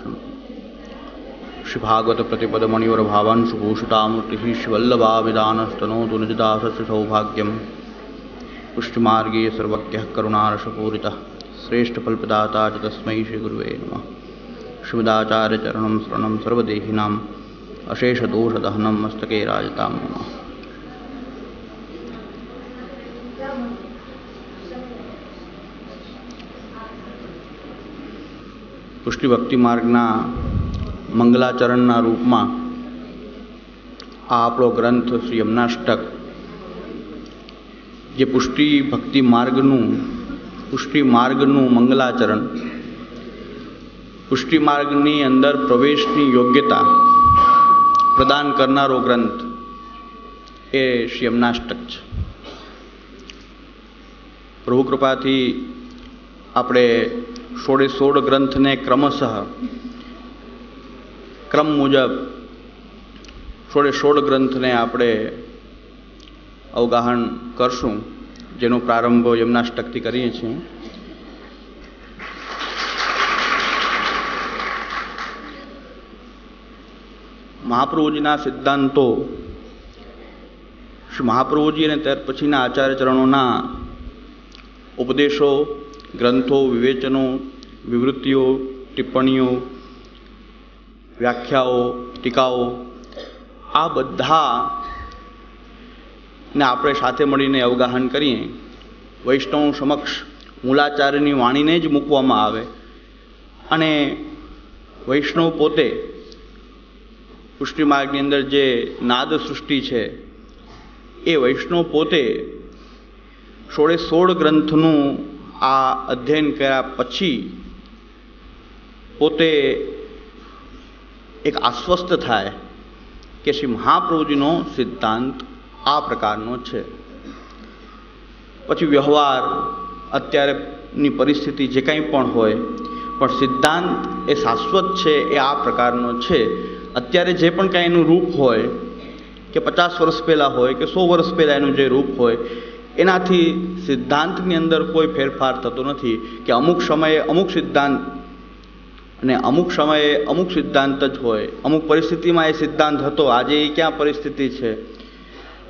शृणु। श्री भागवत प्रतिपद मणिवर भावांशु भूषितामूर्ति श्रीवल्लभा विदानस्तनोतु निजदासस्य सौभाग्यम। पुष्टिमार्गीय सर्वज्ञः करुणारसपूरितः श्रेष्ठ फलप्रदाता च तस्मै श्री गुरुवे नमः। श्रीमदाचार्य चरणं शरणं सर्वदेहिनाम् अशेषदोषदहनं मस्तके राजतां नमः। પુષ્ટિ ભક્તિ માર્ગના મંગલાચરણના રૂપમાં આ આપણો ગ્રંથ શ્રી યમનાષ્ટક, જે પુષ્ટિ ભક્તિ માર્ગનું મંગલાચરણ, પુષ્ટિ માર્ગની અંદર પ્રવેશની યોગ્યતા પ્રદાન કરનારો ગ્રંથ એ શ્રી યમનાષ્ટક છે. પ્રભુ કૃપાથી આપણે 16 ગ્રંથને ક્રમશઃ ક્રમ મુજબ 16 ગ્રંથને આપણે અવગાહન કરશું, જેનો પ્રારંભ યમનાષ્ટકથી કરીએ છીએ. મહાપ્રભુજીના સિદ્ધાંતો, શ્રી મહાપ્રભુજી અને ત્યાર પછીના આચાર્ય ચરણોના ઉપદેશો, ગ્રંથો, વિવેચનો, વિવૃત્તિઓ, ટિપ્પણીઓ, વ્યાખ્યાઓ, ટીકાઓ, આ બધાને આપણે સાથે મળીને અવગાહન કરીએ. વૈષ્ણવ સમક્ષ મૂલાચાર્યની વાણીને જ મૂકવામાં આવે અને વૈષ્ણવ પોતે પુષ્ટિ માર્ગની અંદર જે નાદ સૃષ્ટિ છે એ વૈષ્ણવ પોતે 16 ગ્રંથનું આ અધ્યયન કર્યા પછી પોતે એક આશ્વસ્ત થાય કે શ્રી મહાપ્રભુજીનો સિદ્ધાંત આ પ્રકારનો છે. પછી વ્યવહાર, અત્યારેની પરિસ્થિતિ જે કંઈ પણ હોય, પણ સિદ્ધાંત એ શાશ્વત છે, એ આ પ્રકારનો છે. અત્યારે જે પણ કાંઈ એનું રૂપ હોય, કે 50 વર્ષ પહેલાં હોય કે 100 વર્ષ પહેલાં એનું જે રૂપ હોય, એનાથી સિદ્ધાંતની અંદર કોઈ ફેરફાર થતો નથી. કે અમુક સમયે અમુક સિદ્ધાંત અને અમુક સમયે અમુક સિદ્ધાંત જ હોય, અમુક પરિસ્થિતિમાં એ સિદ્ધાંત હતો, આજે એ ક્યાં પરિસ્થિતિ છે.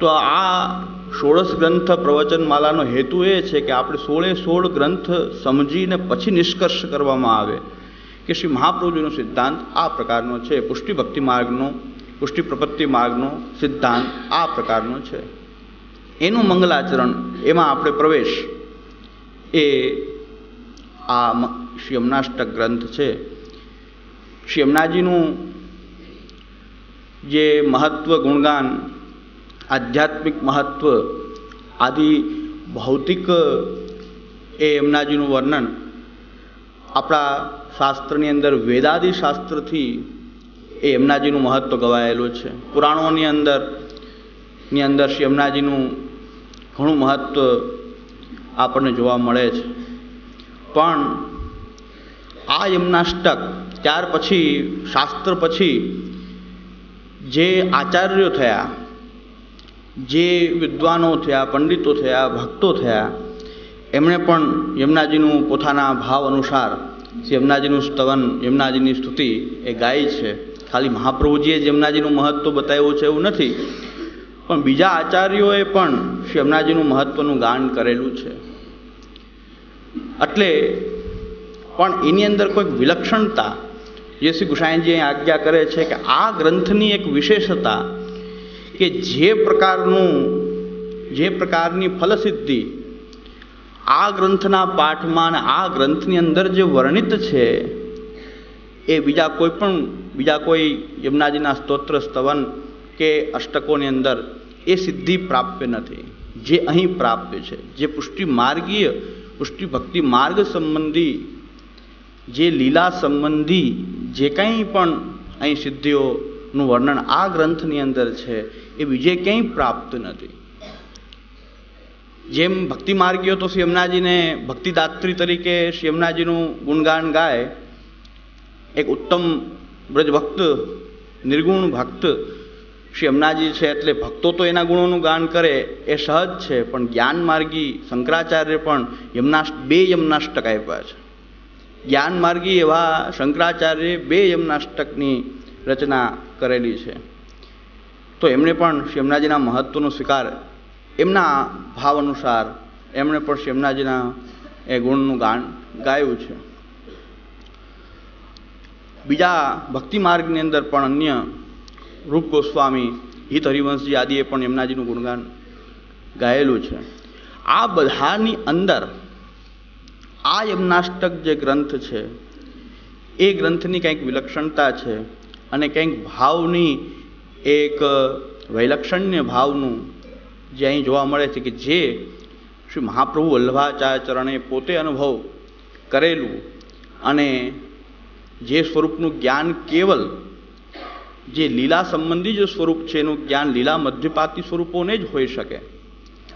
તો આ 16 ગ્રંથ પ્રવચનમાલાનો હેતુ એ છે કે આપણે 16 ગ્રંથ સમજીને પછી નિષ્કર્ષ કરવામાં આવે કે શ્રી મહાપ્રભુજીનો સિદ્ધાંત આ પ્રકારનો છે. પુષ્ટિ ભક્તિ માર્ગનો, પુષ્ટિ પ્રપત્તિ માર્ગનો સિદ્ધાંત આ પ્રકારનો છે. એનું મંગલાચરણ, એમાં આપણે પ્રવેશ એ આ શ્રી યમનાષ્ટક ગ્રંથ છે. શ્રી યમુનાજીનું જે મહત્વ, ગુણગાન, આધ્યાત્મિક મહત્વ, આદિ ભૌતિક એ યમુનાજીનું વર્ણન આપણા શાસ્ત્રની અંદર, વેદાદિ શાસ્ત્રથી એ યમુનાજીનું મહત્વ ગવાયેલું છે. પુરાણોની અંદર શ્રી યમુનાજીનું ઘણું મહત્વ આપણને જોવા મળે છે. પણ આ યમનાષ્ટક ત્યાર પછી, શાસ્ત્ર પછી જે આચાર્યો થયા, જે વિદ્વાનો થયા, પંડિતો થયા, ભક્તો થયા, એમણે પણ યમુનાજીનું પોતાના ભાવ અનુસાર યમુનાજીનું સ્તવન, યમુનાજીની સ્તુતિ એ ગાય છે. ખાલી મહાપ્રભુજીએ જ યમુનાજીનું મહત્વ બતાવ્યું છે એવું નથી, પણ બીજા આચાર્યોએ પણ શ્રી યમુનાજીનું મહત્વનું ગાન કરેલું છે. એટલે પણ એની અંદર કોઈક વિલક્ષણતા, જે શ્રી ગુસાઈજી આજ્ઞા કરે છે કે આ ગ્રંથની એક વિશેષતા કે જે પ્રકારની ફલસિદ્ધિ આ ગ્રંથના પાઠમાં અને આ ગ્રંથની અંદર જે વર્ણિત છે એ બીજા કોઈ યમુનાજીના સ્તોત્ર, સ્તવન કે અષ્ટકોની અંદર એ સિદ્ધિ પ્રાપ્ય નથી જે અહીં પ્રાપ્ય છે. જે પુષ્ટિ ભક્તિ માર્ગ સંબંધી, જે લીલા સંબંધી જે કંઈ પણ અહીં સિદ્ધિઓનું વર્ણન આ ગ્રંથની અંદર છે એ બીજે ક્યાંય પ્રાપ્ત નથી. જેમ ભક્તિ માર્ગીઓ તો શ્રી યમુનાજીને ભક્તિદાત્રી તરીકે શ્રી યમુનાજીનું ગુણગાન ગાય, એક ઉત્તમ બ્રજ ભક્ત, નિર્ગુણ ભક્ત શ્રી યમુનાજી છે, એટલે ભક્તો તો એના ગુણોનું ગાન કરે એ સહજ છે. પણ જ્ઞાન માર્ગી શંકરાચાર્ય પણ બે યમનાષ્ટક આપ્યા છે. જ્ઞાન માર્ગી એવા શંકરાચાર્યે 2 યમનાષ્ટકની રચના કરેલી છે. તો એમણે પણ શ્રી યમુનાજીના મહત્વનો સ્વીકાર એમના ભાવ અનુસાર એમણે પણ શ્રી યમુનાજીના એ ગુણનું ગાન ગાયું છે. બીજા ભક્તિ માર્ગની અંદર પણ અન્ય રૂપ ગોસ્વામી, હિત હરિવંશજી આદિએ પણ યમુનાજીનું ગુણગાન ગાયેલું છે. આ બધાની અંદર આ યમનાષ્ટક જે ગ્રંથ છે એ ગ્રંથની કંઈક વિલક્ષણતા છે અને કંઈક ભાવની એક વૈલક્ષણ્ય ભાવનું જે અહીં જોવા મળે છે કે જે શ્રી મહાપ્રભુ વલ્લભાચાર્ય ચરણે પોતે અનુભવ કરેલું અને જે સ્વરૂપનું જ્ઞાન કેવલ જે લીલા સંબંધી જે સ્વરૂપ છે એનું જ્ઞાન લીલા મધ્યપાતી સ્વરૂપોને જ હોઈ શકે.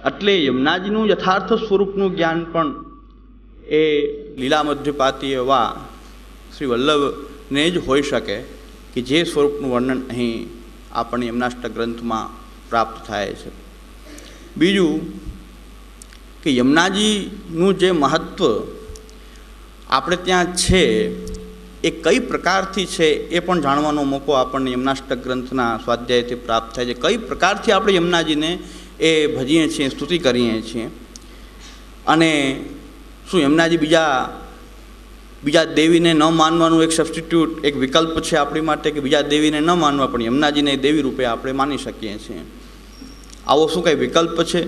એટલે યમુનાજીનું યથાર્થ સ્વરૂપનું જ્ઞાન પણ એ લીલા મધ્યપાતી એવા શ્રી વલ્લભને જ હોઈ શકે કે જે સ્વરૂપનું વર્ણન અહીં આપણને યમનાષ્ટક ગ્રંથમાં પ્રાપ્ત થાય છે. બીજું કે યમુનાજીનું જે મહત્ત્વ આપણે ત્યાં છે એ કઈ પ્રકારથી છે એ પણ જાણવાનો મોકો આપણને યમુનાષ્ટક ગ્રંથના સ્વાધ્યાયથી પ્રાપ્ત થાય છે. કઈ પ્રકારથી આપણે યમુનાજીને એ ભજીએ છીએ, સ્તુતિ કરીએ છીએ. અને શું યમુનાજી બીજા દેવીને ન માનવાનું એક સબસ્ટિટ્યૂટ, એક વિકલ્પ છે આપણી માટે કે બીજા દેવીને ન માનવા પણ યમુનાજીને દેવી રૂપે આપણે માની શકીએ છીએ? આવો શું કંઈ વિકલ્પ છે?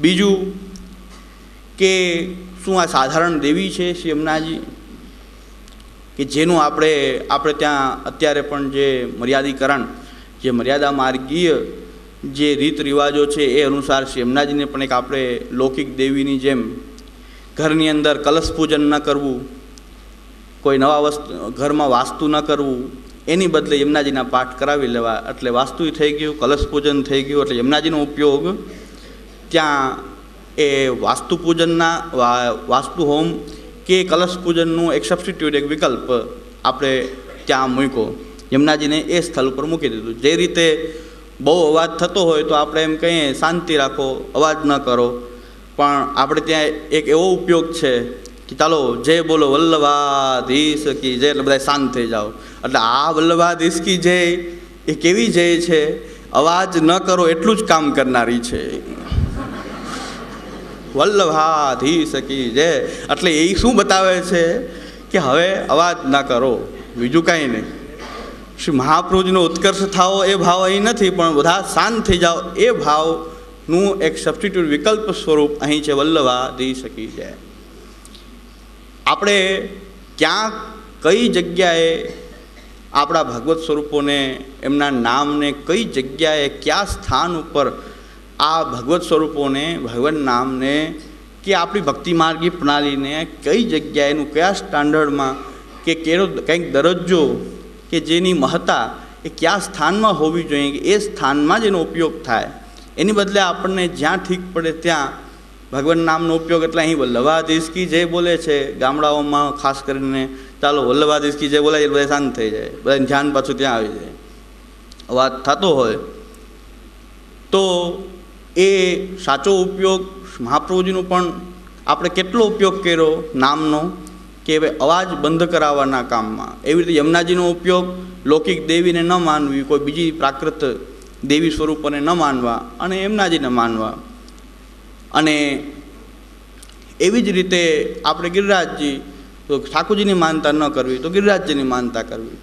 બીજું કે શું આ સાધારણ દેવી છે શ્રી યમુનાજી કે જેનું આપણે ત્યાં અત્યારે પણ જે મર્યાદીકરણ, જે મર્યાદા માર્ગીય જે રીત રિવાજો છે એ અનુસાર શ્રી યમુનાજીને પણ એક આપણે લૌકિક દેવીની જેમ ઘરની અંદર કલશ પૂજન ન કરવું, કોઈ નવા ઘરમાં વાસ્તુ ન કરવું, એની બદલે યમુનાજીના પાઠ કરાવી લેવા. એટલે વાસ્તુ થઈ ગયું, કલશ પૂજન થઈ ગયું. એટલે યમુનાજીનો ઉપયોગ ત્યાં એ વાસ્તુ પૂજનના વાસ્તુ હોમ કે કલશ પૂજનનું એક સબસ્ટિટ્યૂટ, એક વિકલ્પ આપણે ત્યાં મૂક્યો. યમુનાજીને એ સ્થળ ઉપર મૂકી દીધું. જે રીતે બહુ અવાજ થતો હોય તો આપણે એમ કહીએ શાંતિ રાખો, અવાજ ન કરો, પણ આપણે ત્યાં એક એવો ઉપયોગ છે કે ચાલો જય બોલો વલ્લભાધીશ કી જય, એટલે બધા શાંત થઈ જાઓ. એટલે આ વલ્લભાધીશ કી જય એ કેવી જય છે? અવાજ ન કરો એટલું જ કામ કરનારી છે. વલ્લભાધીશ કી જય એટલે એ શું બતાવે છે કે હવે અવાજ ન કરો, બીજું કાંઈ નહીં. શ્રી મહાપ્રભુજીનો ઉત્કર્ષ થાવો એ ભાવ અહીં નથી, પણ બધા શાંત થઈ જાઓ એ ભાવનું એક સબસ્ટિટ્યૂટ વિકલ્પ સ્વરૂપ અહીં છે વલ્લભાધીશ કી જય. આપણે ક્યાં કઈ જગ્યાએ આપણા ભગવત સ્વરૂપોને, એમના નામને કઈ જગ્યાએ કયા સ્થાન ઉપર આ ભગવત સ્વરૂપોને, ભગવત નામને કે આપણી ભક્તિ માર્ગી પ્રણાલીને કઈ જગ્યાએનું કયા સ્ટાન્ડર્ડમાં કે કેનો કંઈક દરજ્જો કે જેની મહત્તા એ કયા સ્થાનમાં હોવી જોઈએ કે એ સ્થાનમાં જ એનો ઉપયોગ થાય. એની બદલે આપણને જ્યાં ઠીક પડે ત્યાં ભગવાન નામનો ઉપયોગ. એટલે અહીં વલ્લભાધીશ કી જય બોલે છે ગામડાઓમાં ખાસ કરીને, ચાલો વલ્લભાધીશ કી જય બોલાય બધા શાંત થઈ જાય, બધાને ધ્યાન પાછું ત્યાં આવી જાય. અવાજ થતો હોય તો એ સાચો ઉપયોગ મહાપ્રભુજીનું પણ આપણે કેટલો ઉપયોગ કર્યો નામનો કે અવાજ બંધ કરાવવાના કામમાં. એવી રીતે યમુનાજીનો ઉપયોગ લૌકિક દેવીને ન માનવી, કોઈ બીજી પ્રાકૃત દેવી સ્વરૂપોને ન માનવા અને યમુનાજીને માનવા. અને એવી જ રીતે આપણે ગિરિરાજજી, તો ઠાકોરજીની માનતા ન કરવી તો ગિરિરાજજીની માનતા કરવી.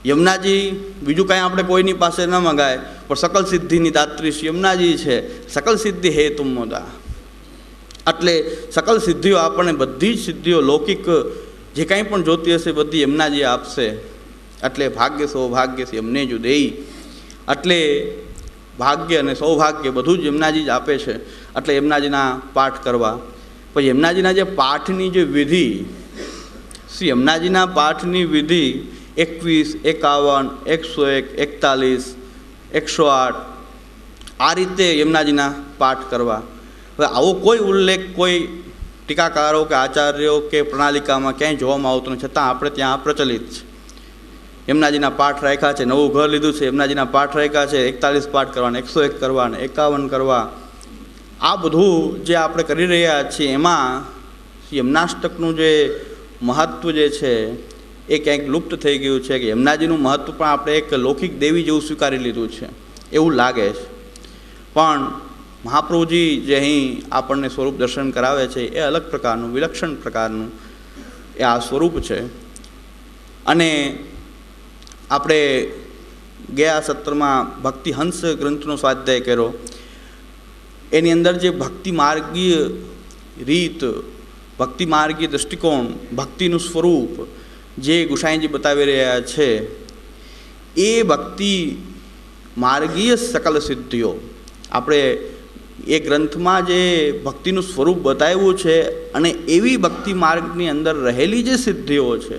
યમુનાજી બીજું કાંઈ આપણે કોઈની પાસે ન મગાય, પણ સકલ સિદ્ધિની દાત્રી યમુનાજી છે. સકલ સિદ્ધિ હે તુમ મોદા. એટલે સકલ સિદ્ધિઓ આપણને, બધી જ સિદ્ધિઓ લૌકિક જે કાંઈ પણ જોતી હશે બધી યમુનાજી આપશે. એટલે ભાગ્ય સૌભાગ્ય એમને જ દેઈ. એટલે ભાગ્ય અને સૌભાગ્ય બધું જ યમુનાજી જ આપે છે. એટલે યમુનાજીના પાઠ કરવા. પછી યમુનાજીના જે પાઠની જે વિધિ, શ્રી યમુનાજીના પાઠની વિધિ 21, 51, 101, 41, 108 આ રીતે યમુનાજીના પાઠ કરવા. હવે આવો કોઈ ઉલ્લેખ કોઈ ટીકાકારો કે આચાર્યો કે પ્રણાલિકામાં ક્યાંય જોવામાં આવતો નથી, છતાં આપણે ત્યાં પ્રચલિત છે. યમુનાજીના પાઠ રાખ્યા છે, નવું ઘર લીધું છે, યમુનાજીના પાઠ રાખ્યા છે, 41 પાઠ કરવાના, 101 કરવાના, 51 કરવા. આ બધું જે આપણે કરી રહ્યા છીએ એમાં યમુનાષ્ટકનું જે મહત્ત્વ જે છે એ ક્યાંક લુપ્ત થઈ ગયું છે, કે યમુનાજીનું મહત્ત્વ પણ આપણે એક લૌકિક દેવી જેવું સ્વીકારી લીધું છે એવું લાગે છે. પણ મહાપ્રભુજી જે અહીં આપણને સ્વરૂપ દર્શન કરાવે છે એ અલગ પ્રકારનું, વિલક્ષણ પ્રકારનું એ આ સ્વરૂપ છે. અને આપણે ગયા સત્રમાં ભક્તિ હંસ ગ્રંથનો સ્વાધ્યાય કર્યો, એની અંદર જે ભક્તિ માર્ગીય રીત, ભક્તિ માર્ગીય દૃષ્ટિકોણ, ભક્તિનું સ્વરૂપ જે ગુસાઈજી બતાવી રહ્યા છે, એ ભક્તિ માર્ગીય સકલ સિદ્ધિઓ આપણે એ ગ્રંથમાં જે ભક્તિનું સ્વરૂપ બતાવ્યું છે, અને એવી ભક્તિ માર્ગની અંદર રહેલી જે સિદ્ધિઓ છે,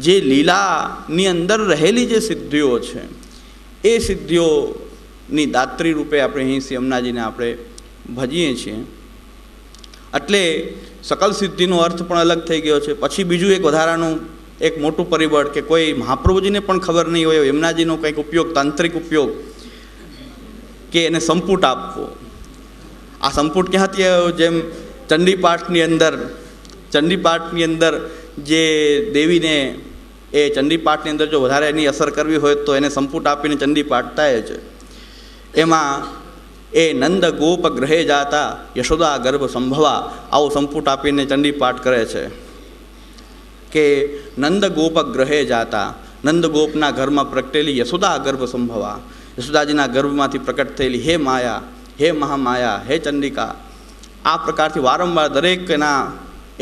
જે લીલાની અંદર રહેલી જે સિદ્ધિઓ છે, એ સિદ્ધિઓની દાત્રી રૂપે આપણે અહીં યમુનાજીને આપણે ભજીએ છીએ. એટલે સકલ સિદ્ધિનો અર્થ પણ અલગ થઈ ગયો છે. પછી બીજું એક વધારાનું એક મોટું પરિબળ, કે કોઈ મહાપ્રભુજીને પણ ખબર નહીં હોય યમુનાજીનો કંઈક ઉપયોગ, તાંત્રિક ઉપયોગ, કે એને સંપુટ આપવો. આ સંપુટ ક્યાંથી આવ્યો? જેમ ચંડીપાઠની અંદર જે દેવીને એ ચંડીપાઠની અંદર જો વધારે એની અસર કરવી હોય તો એને સંપુટ આપીને ચંડીપાઠ થાય છે. એમાં એ નંદ ગોપ ગ્રહે જાતા યશોદા ગર્ભ સંભવા, આવો સંપુટ આપીને ચંડીપાઠ કરે છે. કે નંદ ગોપ ગ્રહે જાતા, નંદ ગોપના ઘરમાં પ્રગટેલી યશોદા ગર્ભ સંભવા, યશોદાજીના ગર્ભમાંથી પ્રકટ થયેલી હે માયા, હે મહામાયા, હે ચંડિકા. આ પ્રકારથી વારંવાર દરેક એના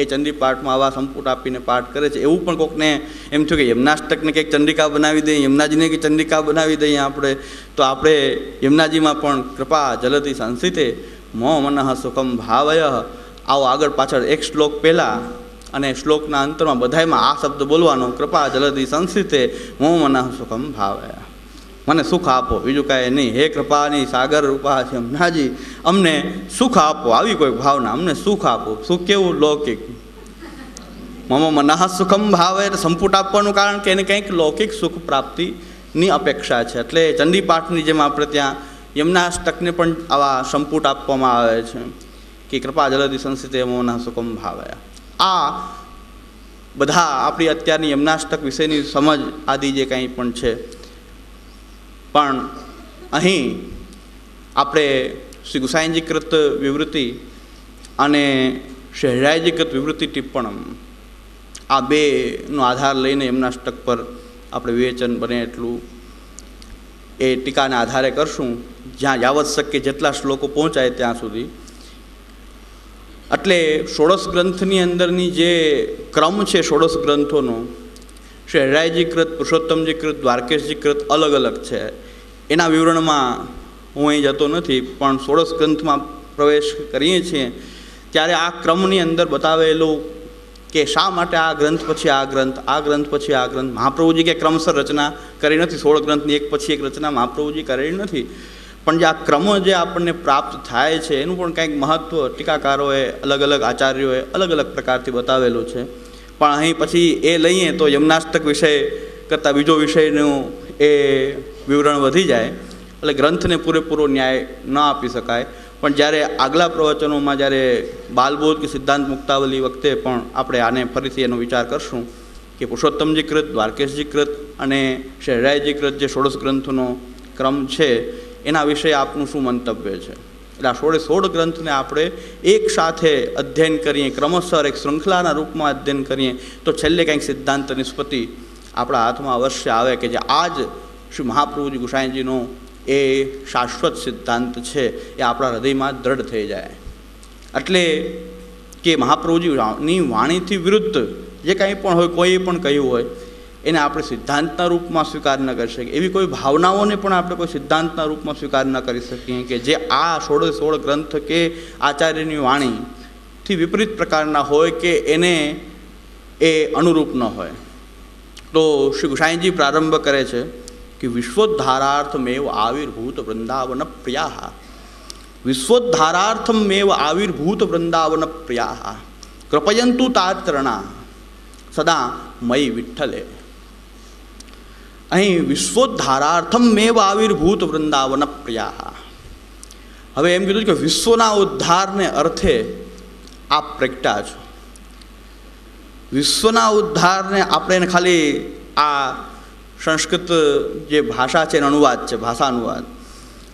એ ચંડીપાઠમાં આવા સંપુટ આપીને પાઠ કરે છે. એવું પણ કોઈકને એમ થયું કે યમુનાષ્ટકને કંઈક ચંડિકા બનાવી દઈએ, યમુનાજીને કંઈક ચંડિકા બનાવી દઈએ આપણે, તો આપણે યમુનાજીમાં પણ કૃપા જલતી સંસ્થિતે મો મનઃ સુખમ ભાવય, આવો આગળ પાછળ એક શ્લોક પહેલાં અને શ્લોકના અંતરમાં બધાયમાં આ શબ્દ બોલવાનો, કૃપા જલતી સંસ્થિતે મો મનઃ સુખમ ભાવય, મને સુખ આપો, બીજું કાંઈ નહીં. હે કૃપાની સાગર રૂપા છે યમુનાજી, અમને સુખ આપો, આવી કોઈ ભાવના, અમને સુખ આપો. સુખ કેવું? લૌકિક. મમ મનઃ સુખમ ભાવે, સંપુટ આપવાનું કારણ કે એને કંઈક લૌકિક સુખ પ્રાપ્તિની અપેક્ષા છે. એટલે ચંડીપાઠની જેમ આપણે ત્યાં યમુનાષ્ટકને પણ આવા સંપુટ આપવામાં આવે છે, કે કૃપા જલદી સંસ્થિતે મનઃ સુખમ ભાવે. આ બધા આપણી અત્યારની યમુનાષ્ટક વિશેની સમજ આદિ જે કંઈ પણ છે. પણ અહીં આપણે શ્રી ગુસાઈજી કૃત વિવૃત્તિ અને શહેરાઈજી કૃત વિવૃત્તિ ટિપ્પણમ, આ બેનો આધાર લઈને યમુનાષ્ટક પર આપણે વિવેચન બને એટલું એ ટીકાના આધારે કરશું, જ્યાં યાવત શક્ય જેટલા શ્લોકો પહોંચાય ત્યાં સુધી. એટલે ષોડશ ગ્રંથની અંદરની જે ક્રમ છે ષોડશ ગ્રંથોનો, શહેરાઈજી કૃત, પુરુષોત્તમજી કૃત, દ્વારકેશજી કૃત અલગ અલગ છે. એના વિવરણમાં હું અહીં જતો નથી, પણ ષોડશ ગ્રંથમાં પ્રવેશ કરીએ છીએ ત્યારે આ ક્રમની અંદર બતાવેલું કે શા માટે આ ગ્રંથ પછી આ ગ્રંથ, આ ગ્રંથ પછી આ ગ્રંથ. મહાપ્રભુજી કે ક્રમસર રચના કરી નથી, 16 ગ્રંથની એક પછી એક રચના મહાપ્રભુજી કરેલી નથી. પણ જે આ ક્રમો જે આપણને પ્રાપ્ત થાય છે એનું પણ કંઈક મહત્ત્વ ટીકાકારોએ, અલગ અલગ આચાર્યોએ અલગ અલગ પ્રકારથી બતાવેલું છે. પણ અહીં પછી એ લઈએ તો યમુનાષ્ટક વિષય કરતાં બીજો વિષયનું એ વિવરણ વધી જાય, એટલે ગ્રંથને પૂરેપૂરો ન્યાય ન આપી શકાય. પણ જ્યારે આગલા પ્રવચનોમાં જ્યારે બાલબોધ કે સિદ્ધાંત મુક્તાવલી વખતે પણ આપણે આને ફરીથી એનો વિચાર કરશું કે પુરુષોત્તમજી કૃત, દ્વારકેશજી કૃત અને શહેરાઈજી કૃત જે ષોડશ ગ્રંથોનો ક્રમ છે એના વિશે આપનું શું મંતવ્ય છે. એટલે આ 16 ગ્રંથને આપણે એક સાથે અધ્યયન કરીએ, ક્રમશઃ એક શૃંખલાના રૂપમાં અધ્યયન કરીએ તો છેલ્લે કંઈક સિદ્ધાંત નિષ્પત્તિ આપણા હાથમાં અવશ્ય આવે, કે જે આજ શ્રી મહાપ્રભુજી ગુસાઈજીનો એ શાશ્વત સિદ્ધાંત છે એ આપણા હૃદયમાં દ્રઢ થઈ જાય. એટલે કે મહાપ્રભુજીની વાણીથી વિરુદ્ધ જે કંઈ પણ હોય, કોઈએ પણ કહ્યું હોય, એને આપણે સિદ્ધાંતના રૂપમાં સ્વીકાર ન કરી શકીએ. એવી કોઈ ભાવનાઓને પણ આપણે કોઈ સિદ્ધાંતના રૂપમાં સ્વીકાર ન કરી શકીએ કે જે આ 16 ગ્રંથ કે આચાર્યની વાણીથી વિપરીત પ્રકારના હોય, કે એને એ અનુરૂપ ન હોય. તો શ્રી ગુસાઈજી પ્રારંભ કરે છે કે વિશ્વોદ્ધારાર્થમેવ આવિર્ભૂત વૃંદાવન પ્રિયા, વિશ્વોદ્ધારાર્થમેવ આવિર્ભૂત વૃંદાવન પ્રિયા, કૃપયંતુ તાત્રણા સદા મયી વિઠ્ઠલે. અહીં વિશ્વોદ્ધારાર્થમેવ આવિર્ભૂત વૃંદાવન પ્રિયા. હવે એમ કીધું કે વિશ્વના ઉદ્ધારને અર્થે આપ પ્રગટ્યા છો. વિશ્વના ઉદ્ધારને આપણે ખાલી આ સંસ્કૃત જે ભાષા છે એનો અનુવાદ છે, ભાષા અનુવાદ,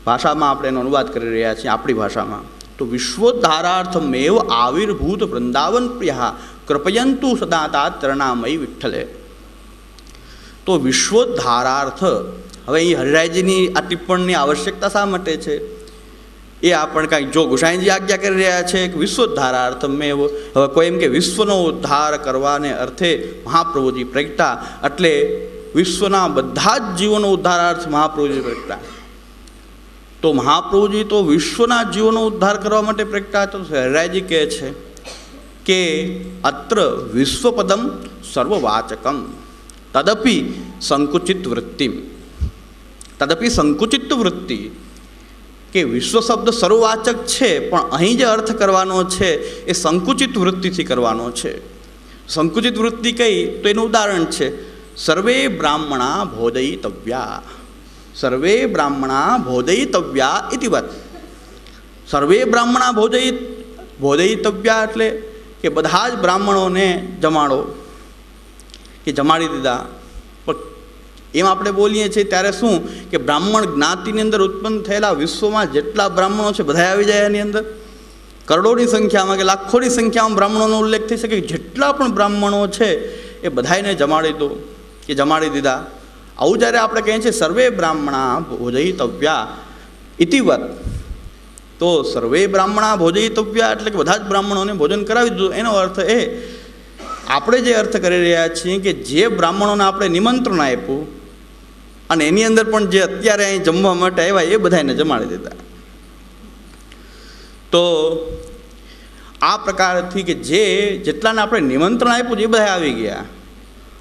ભાષામાં આપણે એનો અનુવાદ કરી રહ્યા છીએ આપણી ભાષામાં. તો વિશ્વોદ્ધારાર્થમેવ આવિર્ભૂત વૃંદાવન પ્રિયા કૃપયંતુ સદા તા તરણામયી વિઠ્ઠલે. તો વિશ્વોદ્ધારાર્થ, હવે અહીં હરિરાયજીની આ ટિપ્પણની આવશ્યકતા શા માટે છે એ આપણે કાંઈક જો ગોસાઈજી આજ્ઞા કરી રહ્યા છે કે વિશ્વોદ્ધારાર્થમેવ, હવે કોઈ એમ કે વિશ્વનો ઉદ્ધાર કરવાને અર્થે મહાપ્રભુજી પ્રગટા, એટલે વિશ્વના બધા જ જીવોનો ઉદ્ધારાર્થ મહાપ્રભુજી પ્રગટા. તો મહાપ્રભુજી તો વિશ્વના જીવોનો ઉદ્ધાર કરવા માટે પ્રગટા. તો હરિરાયજી કહે છે કે અત્ર વિશ્વપદમ સર્વવાચકમ તદપી સંકુચિત વૃત્તિ, તદપી સંકુચિત વૃત્તિ, કે વિશ્વ શબ્દ સર્વવાચક છે પણ અહીં જે અર્થ કરવાનો છે એ સંકુચિત વૃત્તિથી કરવાનો છે. સંકુચિત વૃત્તિ કઈ? તો એનું ઉદાહરણ છે સર્વે બ્રાહ્મણા ભોજયિતવ્યા, સર્વે બ્રાહ્મણા ભોજયિતવ્યા ઇતિવત. સર્વે બ્રાહ્મણા ભોજયિતવ્યા એટલે કે બધા જ બ્રાહ્મણોને જમાડો, કે જમાડી દીધા. પણ એમ આપણે બોલીએ છીએ ત્યારે શું કે બ્રાહ્મણ જ્ઞાતિની અંદર ઉત્પન્ન થયેલા વિશ્વમાં જેટલા બ્રાહ્મણો છે બધા આવી જાય એની અંદર. કરોડોની સંખ્યામાં કે લાખોની સંખ્યામાં બ્રાહ્મણોનો ઉલ્લેખ થઈ શકે. જેટલા પણ બ્રાહ્મણો છે એ બધાને જમાડી દો, કે જમાડી દીધા. આવું જ્યારે આપણે કહીએ છીએ સર્વે બ્રાહ્મણા ભોજયિતવ્યા ઇતિવત, તો સર્વે બ્રાહ્મણા ભોજયિતવ્યા એટલે કે બધા જ બ્રાહ્મણોને ભોજન કરાવી દીધું. એનો અર્થ એ આપણે જે અર્થ કરી રહ્યા છીએ કે જે બ્રાહ્મણોને આપણે નિમંત્રણ આપ્યું અને એની અંદર પણ જે અત્યારે અહીં જમવા માટે આવ્યા એ બધાને જમાડી દીધા. તો આ પ્રકારથી કે જેટલાને આપણે નિમંત્રણ આપ્યું એ બધા આવી ગયા,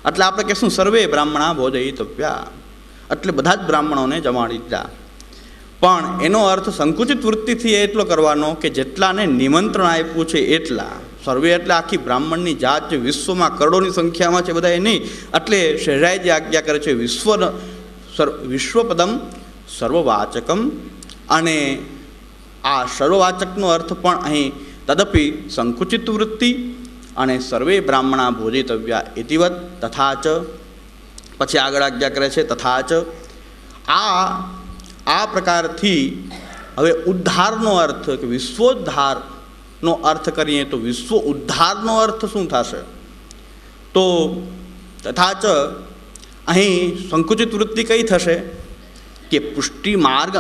એટલે આપણે કહેશું સર્વે બ્રાહ્મણા ભોજયિતવ્યા, એટલે બધા જ બ્રાહ્મણોને જમાડી દીધા. પણ એનો અર્થ સંકુચિત વૃત્તિથી એટલો કરવાનો કે જેટલાને નિમંત્રણ આપ્યું છે એટલા. સર્વે એટલે આખી બ્રાહ્મણની જાત જે વિશ્વમાં કરોડોની સંખ્યામાં છે બધા એ નહીં. એટલે શહેરાયજી આજ્ઞા કરે છે વિશ્વપદમ સર્વવાચકમ, અને આ સર્વવાચકનો અર્થ પણ અહીં તદપી સંકુચિત વૃત્તિ અને સર્વે બ્રાહ્મણા ભોજિતવ્યા ઇતિવત તથા ચ. પછી આગળ આજ્ઞા કરે છે તથા ચ. આ પ્રકારથી હવે ઉદ્ધારનો અર્થ કે વિશ્વોદ્ધારનો અર્થ કરીએ તો વિશ્વ ઉદ્ધારનો અર્થ શું થશે? તો તથા ચ અહીં સંકુચિત વૃત્તિ કઈ થશે કે પુષ્ટિ માર્ગ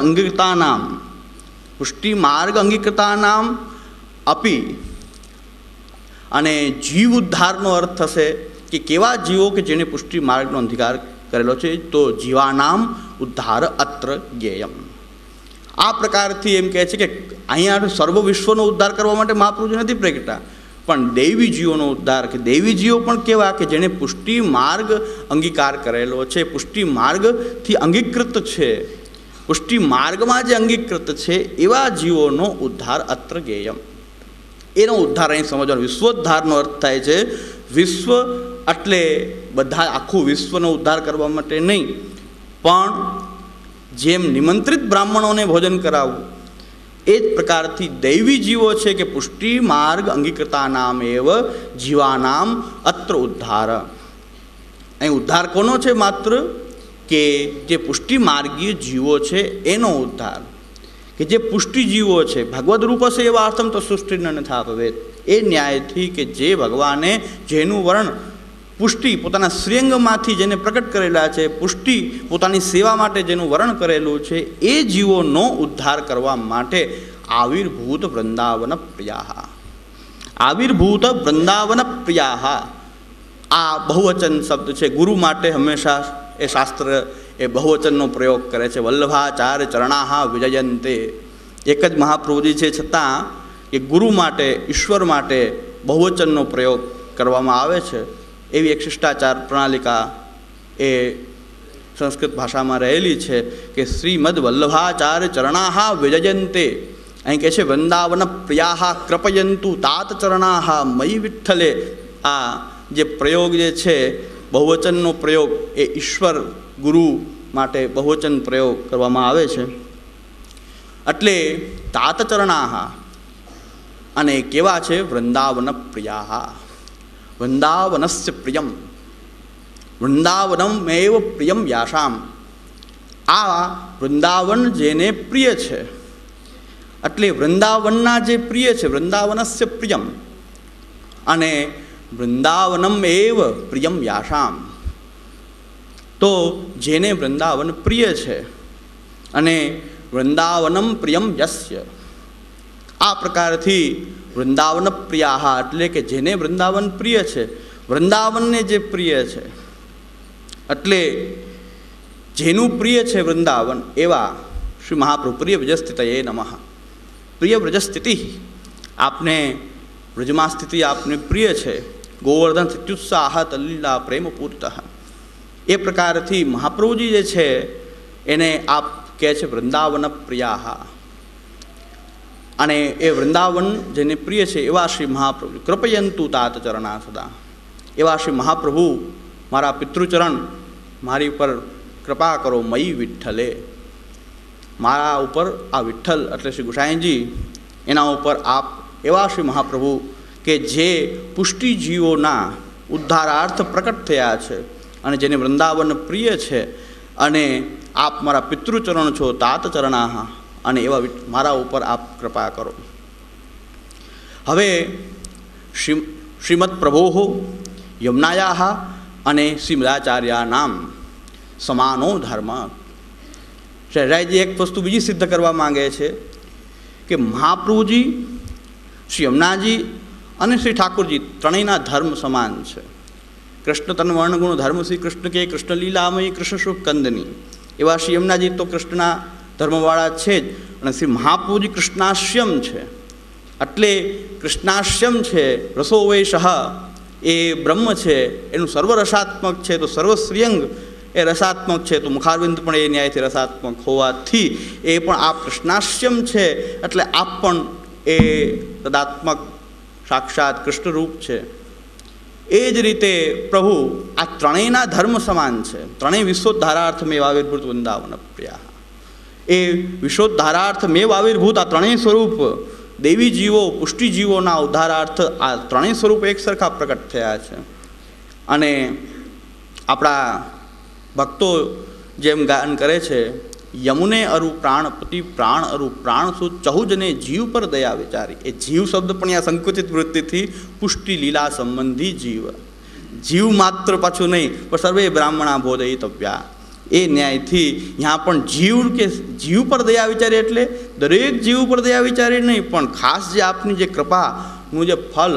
અંગીકૃતાનામ અપી, અને જીવ ઉદ્ધારનો અર્થ થશે કે કેવા જીવો કે જેને પુષ્ટિ માર્ગનો અંગીકાર કરેલો છે. તો જીવાનામ ઉદ્ધાર અત્ર જ્ઞેયમ. આ પ્રકારથી એમ કહે છે કે અહીંયા સર્વ વિશ્વનો ઉદ્ધાર કરવા માટે મહાપ્રભુજી નથી પ્રગટા, પણ દૈવી જીવોનો ઉદ્ધાર, કે દૈવી જીવો પણ કેવા કે જેને પુષ્ટિ માર્ગ અંગીકાર કરેલો છે, પુષ્ટિ માર્ગથી અંગીકૃત છે, પુષ્ટિ માર્ગમાં જે અંગીકૃત છે એવા જીવોનો ઉદ્ધાર અત્ર જ્ઞેયમ. એનો ઉદ્ધાર અહીં સમજવાનો. વિશ્વોદ્ધારનો અર્થ થાય છે વિશ્વ એટલે બધા આખું વિશ્વનો ઉદ્ધાર કરવા માટે નહીં, પણ જેમ નિમંત્રિત બ્રાહ્મણોને ભોજન કરાવવું એ જ પ્રકારથી દૈવી જીવો છે કે પુષ્ટિ માર્ગ અંગીકૃતાનામ એવ જીવાનામ અત્ર ઉદ્ધાર. અહીં ઉદ્ધાર કોનો છે? માત્ર કે જે પુષ્ટિ માર્ગીય જીવો છે એનો ઉદ્ધાર, કે જે પુષ્ટિ જીવો છે ભગવદ રૂપ હશે એવા અર્થમ તો સૃષ્ટિ ન થા ભવેત. એ ન્યાયથી કે જે ભગવાને જેનું વર્ણ પુષ્ટિ પોતાના શ્રીઅંગમાંથી જેને પ્રકટ કરેલા છે, પુષ્ટિ પોતાની સેવા માટે જેનું વર્ણ કરેલું છે એ જીવોનો ઉદ્ધાર કરવા માટે આવિર્ભૂત વૃંદાવન પ્રિયા, આવિર્ભૂત વૃંદાવન પ્રિયા. આ બહુવચન શબ્દ છે. ગુરુ માટે હંમેશા એ શાસ્ત્ર એ બહુવચનનો પ્રયોગ કરે છે. વલ્લભાચાર્ય ચરણાહા વિજયંતે. એક જ મહાપ્રભુજી છે છતાં એ ગુરુ માટે, ઈશ્વર માટે બહુવચનનો પ્રયોગ કરવામાં આવે છે. એવી એક શિષ્ટાચાર પ્રણાલિકા એ સંસ્કૃત ભાષામાં રહેલી છે કે શ્રીમદ વલ્લભાચાર્ય ચરણાહા વિજયંતે. અહીં કહે છે વૃંદાવન પ્રિયાહા કૃપયંતુ તાત ચરણાહા મયી વિઠ્ઠલે. આ જે પ્રયોગ જે છે બહુવચનનો પ્રયોગ એ ઈશ્વર ગુરુ માટે બહુવચન પ્રયોગ કરવામાં આવે છે. એટલે તાત ચરણાહા અને કેવા છે? વૃંદાવન પ્રિયાહા. વૃંદાવનસ્ય પ્રિયમ વૃંદાવનમેવ પ્રિયમ યાશામ. આ વૃંદાવન જેને પ્રિય છે, એટલે વૃંદાવનના જે પ્રિય છે, વૃંદાવનસ્ય પ્રિયમ, અને વૃંદાવનમ એવ પ્રિયમ યાશામ. તો જેને વૃંદાવન પ્રિય છે અને વૃંદાવનમ પ્રિયમ યસ્ય, આ પ્રકારથી વૃંદાવન પ્રિયા એટલે કે જેને વૃંદાવન પ્રિય છે, વૃંદાવનને જે પ્રિય છે, એટલે જેનું પ્રિય છે વૃંદાવન, એવા શ્રી મહાપ્રભુ પ્રિય વ્રજસ્થિતયે નમઃ. પ્રિય વ્રજસ્થિતિ, આપને વ્રજમાં સ્થિતિ આપને પ્રિય છે. ગોવર્ધન સ્થિત્યુત્સાહ તલ્લીલા પ્રેમ પૂરત. એ પ્રકારથી મહાપ્રભુજી જે છે એને આપ કહે છે વૃંદાવન પ્રિયા. અને એ વૃંદાવન જેને પ્રિય છે એવા શ્રી મહાપ્રભુ કૃપયંતુ તાત ચરણા સદા. એવા શ્રી મહાપ્રભુ મારા પિતૃચરણ મારી ઉપર કૃપા કરો. મયી વિઠ્ઠલે, મારા ઉપર આ વિઠ્ઠલ એટલે શ્રી ગુસાઈજી એના ઉપર આપ એવા શ્રી મહાપ્રભુ કે જે પુષ્ટિજીવોના ઉદ્ધારાર્થ પ્રકટ થયા છે અને જેને વૃંદાવન પ્રિય છે, અને આપ મારા પિતૃચરણ છો તાત ચરણા, અને એવા મારા ઉપર આપ કૃપા કરો. હવે શ્રીમદ પ્રભો યમુનાયા અને શ્રીમદાચાર્યાનામ સમાનો ધર્મ. શહેરાઈજી એક વસ્તુ બીજી સિદ્ધ કરવા માંગે છે કે મહાપ્રભુજી, શ્રી યમુનાજી અને શ્રી ઠાકુરજી ત્રણેયના ધર્મ સમાન છે. કૃષ્ણ તન વર્ણગુણ ધર્મ શ્રી કૃષ્ણ કે કૃષ્ણ લીલામય કૃષ્ણ શુભ કંદની. એવા શ્રી યમુનાજી તો કૃષ્ણના ધર્મવાળા છે જ, અને શ્રી મહાપ્રભુજી કૃષ્ણાશ્યમ છે. એટલે કૃષ્ણાશ્યમ છે, રસો વૈશઃ એ બ્રહ્મ છે, એનું સર્વરસાત્મક છે, તો સર્વશ્રીયંગ એ રસાત્મક છે, તો મુખારવિંદ પણ એ ન્યાયથી રસાત્મક હોવાથી એ પણ આપ કૃષ્ણાશ્યમ છે. એટલે આપ પણ એ તદાત્મક સાક્ષાત કૃષ્ણરૂપ છે. એ જ રીતે પ્રભુ આ ત્રણેયના ધર્મ સમાન છે. ત્રણેય વિશ્વોદ્ધારાર્થમેવ આવિર્ભૂત વૃંદાવન પ્રિયા. એ વિશ્વોદ્ધારાર્થમેવ આવિર્ભૂત આ ત્રણેય સ્વરૂપ દેવી જીવો, પુષ્ટિજીવોના ઉદ્ધારાર્થ આ ત્રણેય સ્વરૂપ એક સરખા પ્રકટ થયા છે. અને આપણા ભક્તો જેમ ગાન કરે છે, યમુને અરુ પ્રાણપતિ પ્રાણ અરુ પ્રાણસુ ચહુજને જીવ પર દયા વિચારી. એ જીવ શબ્દ પણ આ સંકુચિત વૃત્તિથી પુષ્ટિ લીલા સંબંધી જીવ, જીવ માત્ર પાછું નહીં પણ સર્વે બ્રાહ્મણા બોધયિતવ્યા. એ ન્યાયથી यहाँ પણ જીવ કે જીવ પર દયા વિચારી, એટલે દરેક જીવ પર દયા વિચારી નહીં, પણ ખાસ જે આપની જે કૃપાનું જે ફલ,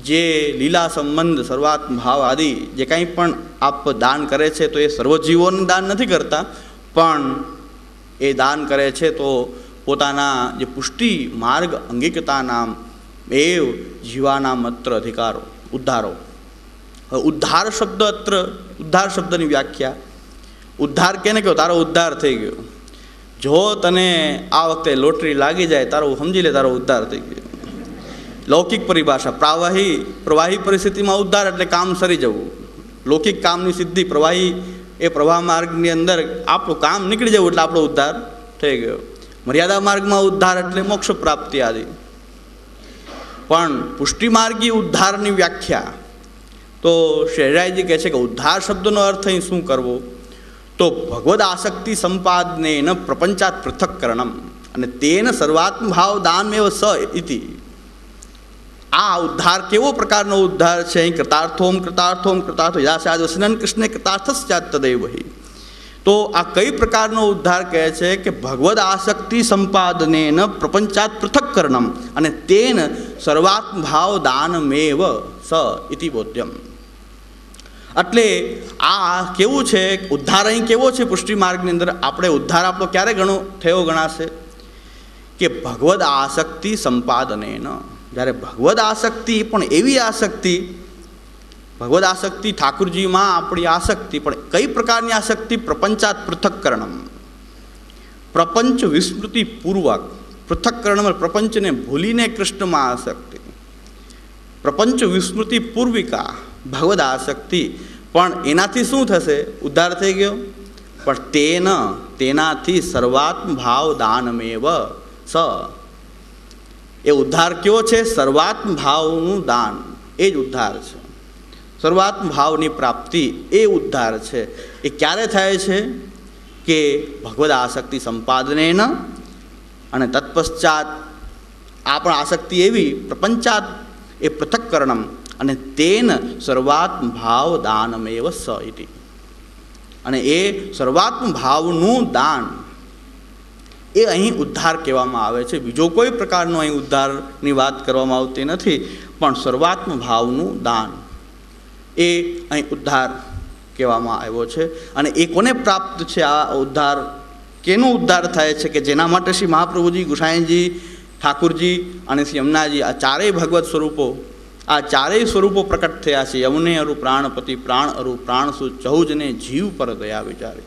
જે લીલા સંબંધ, સર્વાત્મ ભાવ આદિ જે કાંઈ પણ આપ દાન કરે છે, તો એ સર્વજીવોને દાન નથી કરતા, પણ એ દાન કરે છે તો પોતાના જે પુષ્ટિ માર્ગ અંગિકતાના એવ જીવાના માત્ર અધિકારો ઉદ્ધારો. ઉદ્ધાર શબ્દ અત્ર ઉદ્ધાર શબ્દની વ્યાખ્યા, ઉદ્ધાર કેને કહ્યું? તારો ઉદ્ધાર થઈ ગયો. જો તને આ વખતે લોટરી લાગી જાય, તારો સમજી લે તારો ઉદ્ધાર થઈ ગયો. લૌકિક પરિભાષા, પ્રવાહી પરિસ્થિતિમાં ઉદ્ધાર એટલે કામ સરી જવું. લૌકિક કામની સિદ્ધિ, પ્રવાહી એ પ્રવાહ માર્ગની અંદર આપણું કામ નીકળી જવું એટલે આપણો ઉદ્ધાર થઈ ગયો. મર્યાદા માર્ગમાં ઉદ્ધાર એટલે મોક્ષ પ્રાપ્તિ આદિ. પણ પુષ્ટિમાર્ગી ઉદ્ધારની વ્યાખ્યા તો શહેરાઈજી કહે છે કે ઉદ્ધાર શબ્દનો અર્થ અહીં શું કરવો? તો ભગવદ આસક્તિ સંપાદને ન પ્રપંચાત પૃથક્કરણમ અને તેન સર્વાત્મ ભાવ દાનમેવ સ ઇતિ. આ ઉદ્ધાર કેવો પ્રકારનો ઉદ્ધાર છે? અહીં કૃતાર્થોમ કૃતાર્થોમ કૃતાર્થો યાસાદવસનન કૃષ્ણે કૃતાર્થસ્યાત તદૈવ હિ. તો આ કઈ પ્રકારનો ઉદ્ધાર કહે છે કે ભગવદ આસક્તિ સંપાદને ન પ્રપંચાત પૃથક્કરણમ અને તેન સર્વાત્મ ભાવ દાનમેવ સ ઇતિ બોધ્યમ. એટલે આ કેવું છે ઉદ્ધાર? અહીં કેવો છે પુષ્ટિ માર્ગની અંદર? આપણે ઉદ્ધાર આપણો ક્યારે થયો ગણાશે? કે ભગવદ આસક્તિ સંપાદને ન. જ્યારે ભગવદ આસક્તિ, પણ એવી આસક્તિ, ભગવદ આસક્તિ ઠાકુરજીમાં આપણી આસક્તિ, પણ કઈ પ્રકારની આસક્તિ? પ્રપંચાત પૃથક્કરણમ, પ્રપંચ વિસ્મૃતિ પૂર્વક. પૃથક્કરણમ પ્રપંચને ભૂલીને કૃષ્ણમાં આસક્તિ, પ્રપંચ વિસ્મૃતિ પૂર્વિકા ભગવદ આસક્તિ. પણ એનાથી શું થશે? ઉદ્ધાર થઈ ગયો. પણ તેનાથી સર્વાત્મ ભાવ દાનમેવ સ. એ ઉદ્ધાર કયો છે? સર્વાત્મ ભાવનું દાન. એ જ ઉદ્ધાર છે. સર્વાત્મ ભાવની પ્રાપ્તિ એ ઉદ્ધાર છે. એ ક્યારે થાય છે કે ભગવદ આસક્તિ સંપાદનેન અને તત્પશ્ચાત આ પણ આસક્તિ એવી પ્રપંચાત એ પૃથક્કરણમ અને તેન સર્વાત્મ ભાવ દાનમેવ સ ઇતિ. અને એ સર્વાત્મ ભાવનું દાન એ અહીં ઉદ્ધાર કહેવામાં આવે છે. બીજો કોઈ પ્રકારનો અહીં ઉદ્ધારની વાત કરવામાં આવતી નથી, પણ સર્વાત્મ ભાવનું દાન એ અહીં ઉદ્ધાર કહેવામાં આવ્યો છે. અને એ કોને પ્રાપ્ત છે આ ઉદ્ધાર? કેનો ઉદ્ધાર થાય છે? કે જેના માટે શ્રી મહાપ્રભુજી, ગુસાઈજી, ઠાકુરજી અને શ્રી યમુનાજી આ ચારેય ભગવત સ્વરૂપો, આ ચારેય સ્વરૂપો પ્રકટ થયા છે. યમુને અરુ પ્રાણપતિ, પ્રાણ અરુ પ્રાણસુ, ચહુજને જીવ પર દયા વિચારે.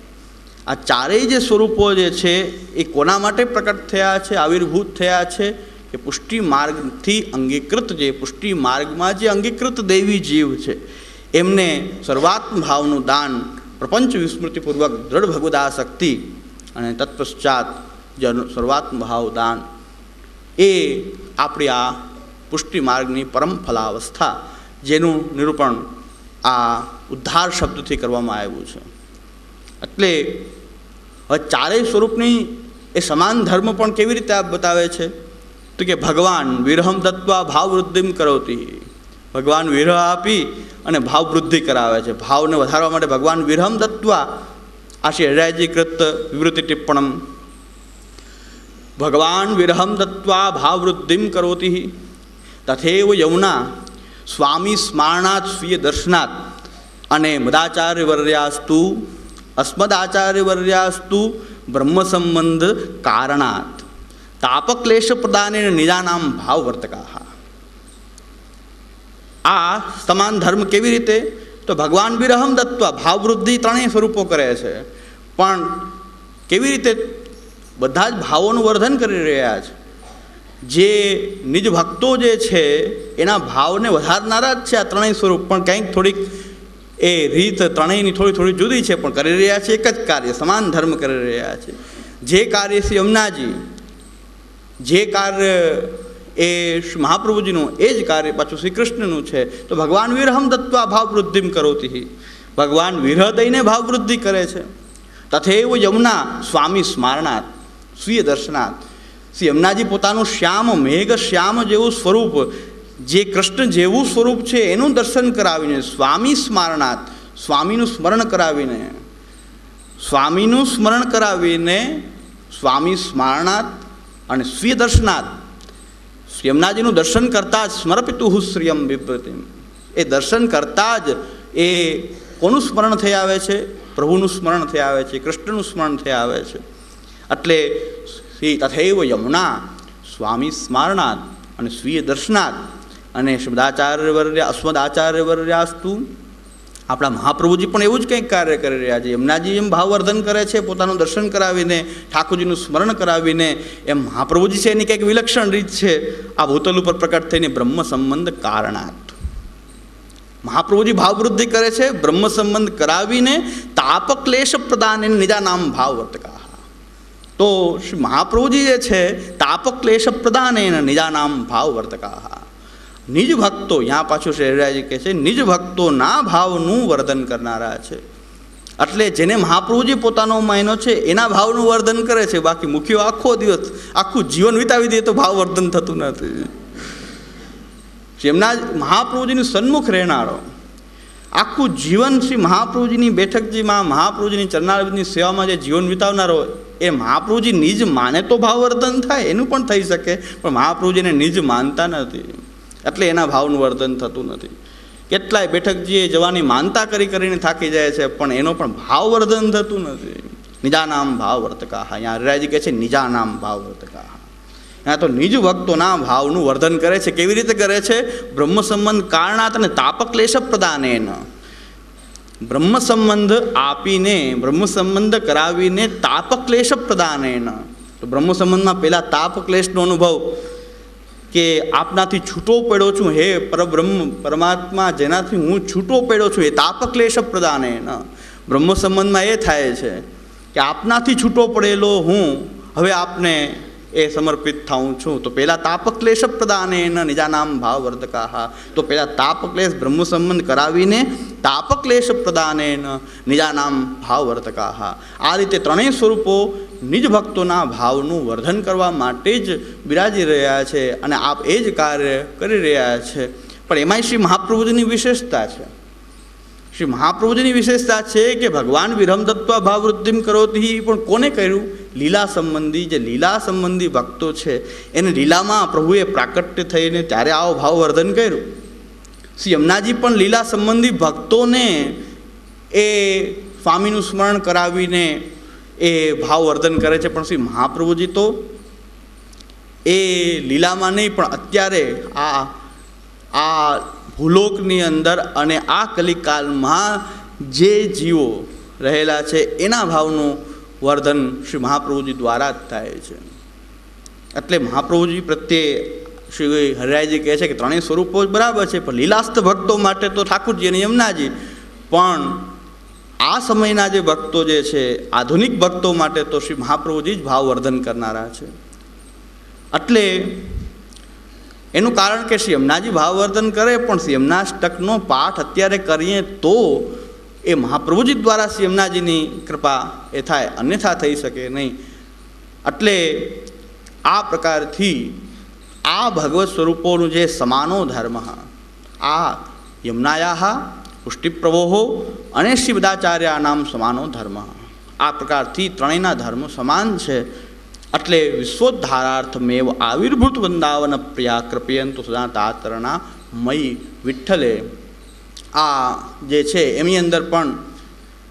આ ચારેય જે સ્વરૂપો જે છે એ કોના માટે પ્રકટ થયા છે, આવિર્ભૂત થયા છે? કે પુષ્ટિ માર્ગથી અંગીકૃત, જે પુષ્ટિ માર્ગમાં જે અંગીકૃત દૈવી જીવ છે એમને સર્વાત્મ ભાવનું દાન, પ્રપંચ વિસ્મૃતિપૂર્વક દ્રઢ ભગવદાસક્તિ અને તત્પશ્ચાત જે સર્વાત્મ ભાવ દાન એ આપણી આ પુષ્ટિ માર્ગની પરમ ફલાવસ્થા, જેનું નિરૂપણ આ ઉદ્ધાર શબ્દથી કરવામાં આવ્યું છે. એટલે હવે ચારેય સ્વરૂપની એ સમાન ધર્મ પણ કેવી રીતે આપ બતાવે છે? તો કે ભગવાન વિરહમ દત્વા ભાવ વૃદ્ધિમ કરોતી. ભગવાન વિરહ આપી અને ભાવ વૃદ્ધિ કરાવે છે. ભાવને વધારવા માટે ભગવાન વિરહમ દત્વા, આ શ્રી હરિરાયજી કૃત વિવૃત્તિ ટિપ્પણમ. ભગવાન વિરહમ દત્વા ભાવ વૃદ્ધિમ કરોતી તથૈવ યમુના સ્વામી સ્મારણાત સ્વીય દર્શનાત અને મદાચાર્યવર્યાસ્તુ અસ્મદાચાર્યવર્યાસ્તુ બ્રહ્મ સંબંધ કારણાત તાપક્લેશ પ્રદાનેન નિજાનામ ભાવ વર્તકા. આ સમાન ધર્મ કેવી રીતે? તો ભગવાન વિરહમ દત્વા ભાવ વૃદ્ધિ ત્રણેય સ્વરૂપો કરે છે, પણ કેવી રીતે? બધા જ ભાવોનું વર્ધન કરી રહ્યા છે. જે નિજ ભક્તો જે છે એના ભાવને વધારનારા જ છે આ ત્રણેય સ્વરૂપ, પણ કંઈક થોડીક એ રીત ત્રણેયની થોડી જુદી છે, પણ કરી રહ્યા છે એક જ કાર્ય, સમાન ધર્મ કરી રહ્યા છે. જે કાર્ય શ્રી યમુનાજી, જે કાર્ય એ શ્રી મહાપ્રભુજીનું, એ જ કાર્ય પાછું શ્રી કૃષ્ણનું છે. તો ભગવાન વિરહમ દત્વા ભાવ વૃદ્ધિમ કરોતી, ભગવાન વિરહ દઈને ભાવ વૃદ્ધિ કરે છે. તથૈવ યમુના સ્વામી સ્મારણાત સ્વીય દર્શનાત. શ્રી યમુનાજી પોતાનું શ્યામ, મેઘ શ્યામ જેવું સ્વરૂપ, જે કૃષ્ણ જેવું સ્વરૂપ છે એનું દર્શન કરાવીને, સ્વામી સ્મારણાત, સ્વામીનું સ્મરણ કરાવીને, સ્વામીનું સ્મરણ કરાવીને, સ્વામી સ્મારણાત અને સ્વીય દર્શનાત, યમુનાજીનું દર્શન કરતાં જ સ્મરપિતુઃ શ્રિયમ બિભ્રતિમ, એ દર્શન કરતાં જ એ કોનું સ્મરણ થઈ આવે છે? પ્રભુનું સ્મરણ થઈ આવે છે, કૃષ્ણનું સ્મરણ થઈ આવે છે. એટલે શ્રી તથૈવ યમુના સ્વામી સ્મારણાત અને સ્વીય દર્શનાત અને શબ્દાચાર્યવર્ય અસ્મદાચાર્યવર્યાસ્તુ. આપણા મહાપ્રભુજી પણ એવું જ કંઈક કાર્ય કરી રહ્યા છે. યમુનાજી એમ ભાવવર્ધન કરે છે, પોતાનું દર્શન કરાવીને, ઠાકોરજીનું સ્મરણ કરાવીને, એમ મહાપ્રભુજી છે એની કંઈક વિલક્ષણ રીત છે આ ભૂતલ ઉપર પ્રકટ થઈને બ્રહ્મ સંબંધ કારણાત. મહાપ્રભુજી ભાવવૃદ્ધિ કરે છે બ્રહ્મ સંબંધ કરાવીને, તાપક્લેશ પ્રદાન નિજા નામ ભાવ વર્તકા. તો શ્રી મહાપ્રભુજી જે છે તાપક્લેશ પ્રદાન નિજા નામ ભાવ વર્તકા. નિજ ભક્તો, यहाँ પાછું શ્રી હરિરાયજી કહે છે નિજ ભક્તોના ભાવનું વર્ધન કરનારા છે. એટલે જેને મહાપ્રભુજી પોતાનો મહિનો છે એના ભાવનું વર્ધન કરે છે. બાકી મુખ્યો આખો દિવસ આખું જીવન વિતાવી દે તો ભાવ વર્ધન થતું નથી. જેમના મહાપ્રભુજીનું સન્મુખ રહેનારો આખું જીવન શ્રી મહાપ્રભુજીની બેઠકજીમાં, મહાપ્રભુજીની ચરણારવિંદની સેવામાં જે જીવન વિતાવનારો, એ મહાપ્રભુજી નિજ માને તો ભાવવર્ધન થાય, એનું પણ થઈ શકે, પણ મહાપ્રભુજીને નિજ માનતા નથી એટલે એના ભાવનું વર્ધન થતું નથી. કેટલાય બેઠકજીએ જવાની માનતા કરીને થાકી જાય છે, પણ એનો પણ ભાવવર્ધન થતું નથી. નિજાનામ ભાવ વર્તકા. અહીંયા હરિરાયજી કહે છે નિજાનામ ભાવ વર્તકા. ત્યાં તો નિજ ભક્તોના ભાવનું વર્ધન કરે છે. કેવી રીતે કરે છે? બ્રહ્મ સંબંધ કારણાત અને તાપક્લેશ પ્રદાનેન. બ્રહ્મ સંબંધ આપીને, બ્રહ્મ સંબંધ કરાવીને, તાપક્લેશ પ્રદાનેન. તો બ્રહ્મ સંબંધમાં પહેલા તાપક્લેશનો અનુભવ કે આપનાથી છૂટો પડ્યો છું, હે પરબ્રહ્મ પરમાત્મા, જેનાથી હું છૂટો પડ્યો છું, એ તાપક્લેશ પ્રદાનેન. બ્રહ્મ સંબંધમાં એ થાય છે કે આપનાથી છૂટો પડેલો હું હવે આપને એ સમર્પિત થાઉં છું. તો પહેલાં તાપક્લેશ પ્રદાનેન નિજાનામ ભાવવર્ધકા. તો પહેલાં તાપક્લેશ બ્રહ્મ સંબંધ કરાવીને તાપક્લેશ પ્રદાનેન નિજાનામ ભાવવર્ધકા. આ રીતે ત્રણેય સ્વરૂપો નિજ ભક્તોના ભાવનું વર્ધન કરવા માટે જ બિરાજી રહ્યા છે અને આપ એ જ કાર્ય કરી રહ્યા છે. પણ એમાંય શ્રી મહાપ્રભુજીની વિશેષતા છે. શ્રી મહાપ્રભુજીની વિશેષતા છે કે ભગવાન વિરમ દત્વા ભાવવૃદ્ધિમ કરોતી. પણ કોને કર્યું? લીલા સંબંધી, જે લીલા સંબંધી ભક્તો છે એને લીલામાં પ્રભુએ પ્રાકટ્ય થઈને ત્યારે આવો ભાવવર્ધન કર્યું. શ્રી યમુનાજી પણ લીલા સંબંધી ભક્તોને એ સ્વામીનું સ્મરણ કરાવીને એ ભાવવર્ધન કરે છે. પણ શ્રી મહાપ્રભુજી તો એ લીલામાં નહીં પણ અત્યારે આ ભૂલોકની અંદર અને આ કલિકાલમાં જે જીવો રહેલા છે એના ભાવનું વર્ધન શ્રી મહાપ્રભુજી દ્વારા જ થાય છે. એટલે મહાપ્રભુજી પ્રત્યે શ્રી હરિરાયજી કહે છે કે ત્રણેય સ્વરૂપો જ બરાબર છે, પણ લીલાસ્થ ભક્તો માટે તો ઠાકુરજી અને યમુનાજી, પણ આ સમયના જે ભક્તો જે છે આધુનિક ભક્તો માટે તો શ્રી મહાપ્રભુજી જ ભાવવર્ધન કરનારા છે. એટલે એનું કારણ કે શ્રી યમુનાજી ભાવવર્ધન કરે, પણ શ્રી યમુનાષ્ટકનો પાઠ અત્યારે કરીએ તો એ મહાપ્રભુજી દ્વારા શ્રી યમુનાજીની કૃપા એ થાય, અન્યથા થઈ શકે નહીં. એટલે આ પ્રકારથી આ ભગવત સ્વરૂપોનું જે સમાનો ધર્મ, આ યમુનાયા પુષ્ટિપ્રવોહો અને શ્રી બદાચાર્યાનામ સમાનો ધર્મ, આ પ્રકારથી ત્રણેયના ધર્મ સમાન છે. એટલે વિશ્વોદ્ધારાર્થમેવ આવિર્ભૂત વૃંદાવન પ્રિયા કૃપયંતુ સદા તાતરણા મયી વિઠ્ઠલે. આ જે છે એની અંદર પણ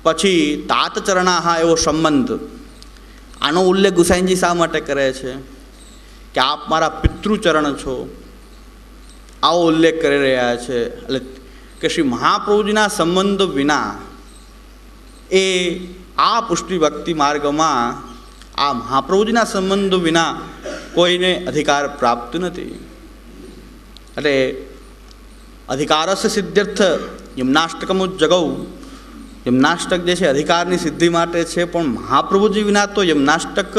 પછી તાતચરણા એવો સંબંધ, આનો ઉલ્લેખ ગુસાઈજી શા માટે કરે છે કે આપ મારા પિતૃચરણ છો, આવો ઉલ્લેખ કરી રહ્યા છે. એટલે કે શ્રી મહાપ્રભુજીના સંબંધ વિના એ આ પુષ્ટિ ભક્તિ માર્ગમાં આ મહાપ્રભુજીના સંબંધો વિના કોઈને અધિકાર પ્રાપ્ત નથી. એટલે અધિકારસ્ય સિદ્ધ્યર્થ યમુનાષ્ટકમુજ્જગૌ. યમુનાષ્ટક જે છે અધિકારની સિદ્ધિ માટે છે, પણ મહાપ્રભુજી વિના તો યમુનાષ્ટક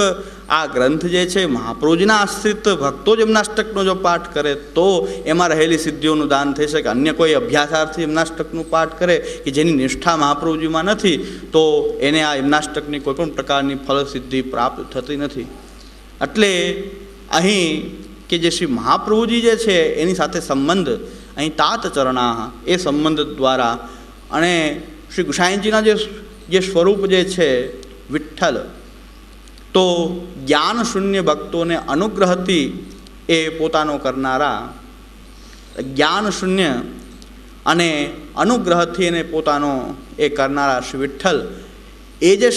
આ ગ્રંથ જે છે મહાપ્રભુજીના આશ્રિત ભક્તો જ યમુનાષ્ટકનો જો પાઠ કરે તો એમાં રહેલી સિદ્ધિઓનું દાન થઈ શકે. અન્ય કોઈ અભ્યાસાર્થી યમુનાષ્ટકનું પાઠ કરે કે જેની નિષ્ઠા મહાપ્રભુજીમાં નથી તો એને આ યમુનાષ્ટકની કોઈ પણ પ્રકારની ફલસિદ્ધિ પ્રાપ્ત થતી નથી. એટલે અહીં કે જે શ્રી મહાપ્રભુજી જે છે એની સાથે સંબંધ અહીં તાતચરણા એ સંબંધ દ્વારા અને શ્રી ગુસાઈજીના જે સ્વરૂપ જે છે વિઠ્ઠલ, તો જ્ઞાન શૂન્ય ભક્તોને અનુગ્રહથી એ પોતાનો કરનારા, જ્ઞાન શૂન્ય અને અનુગ્રહથી એને પોતાનો એ કરનારા શ્રી વિઠ્ઠલ, એ જે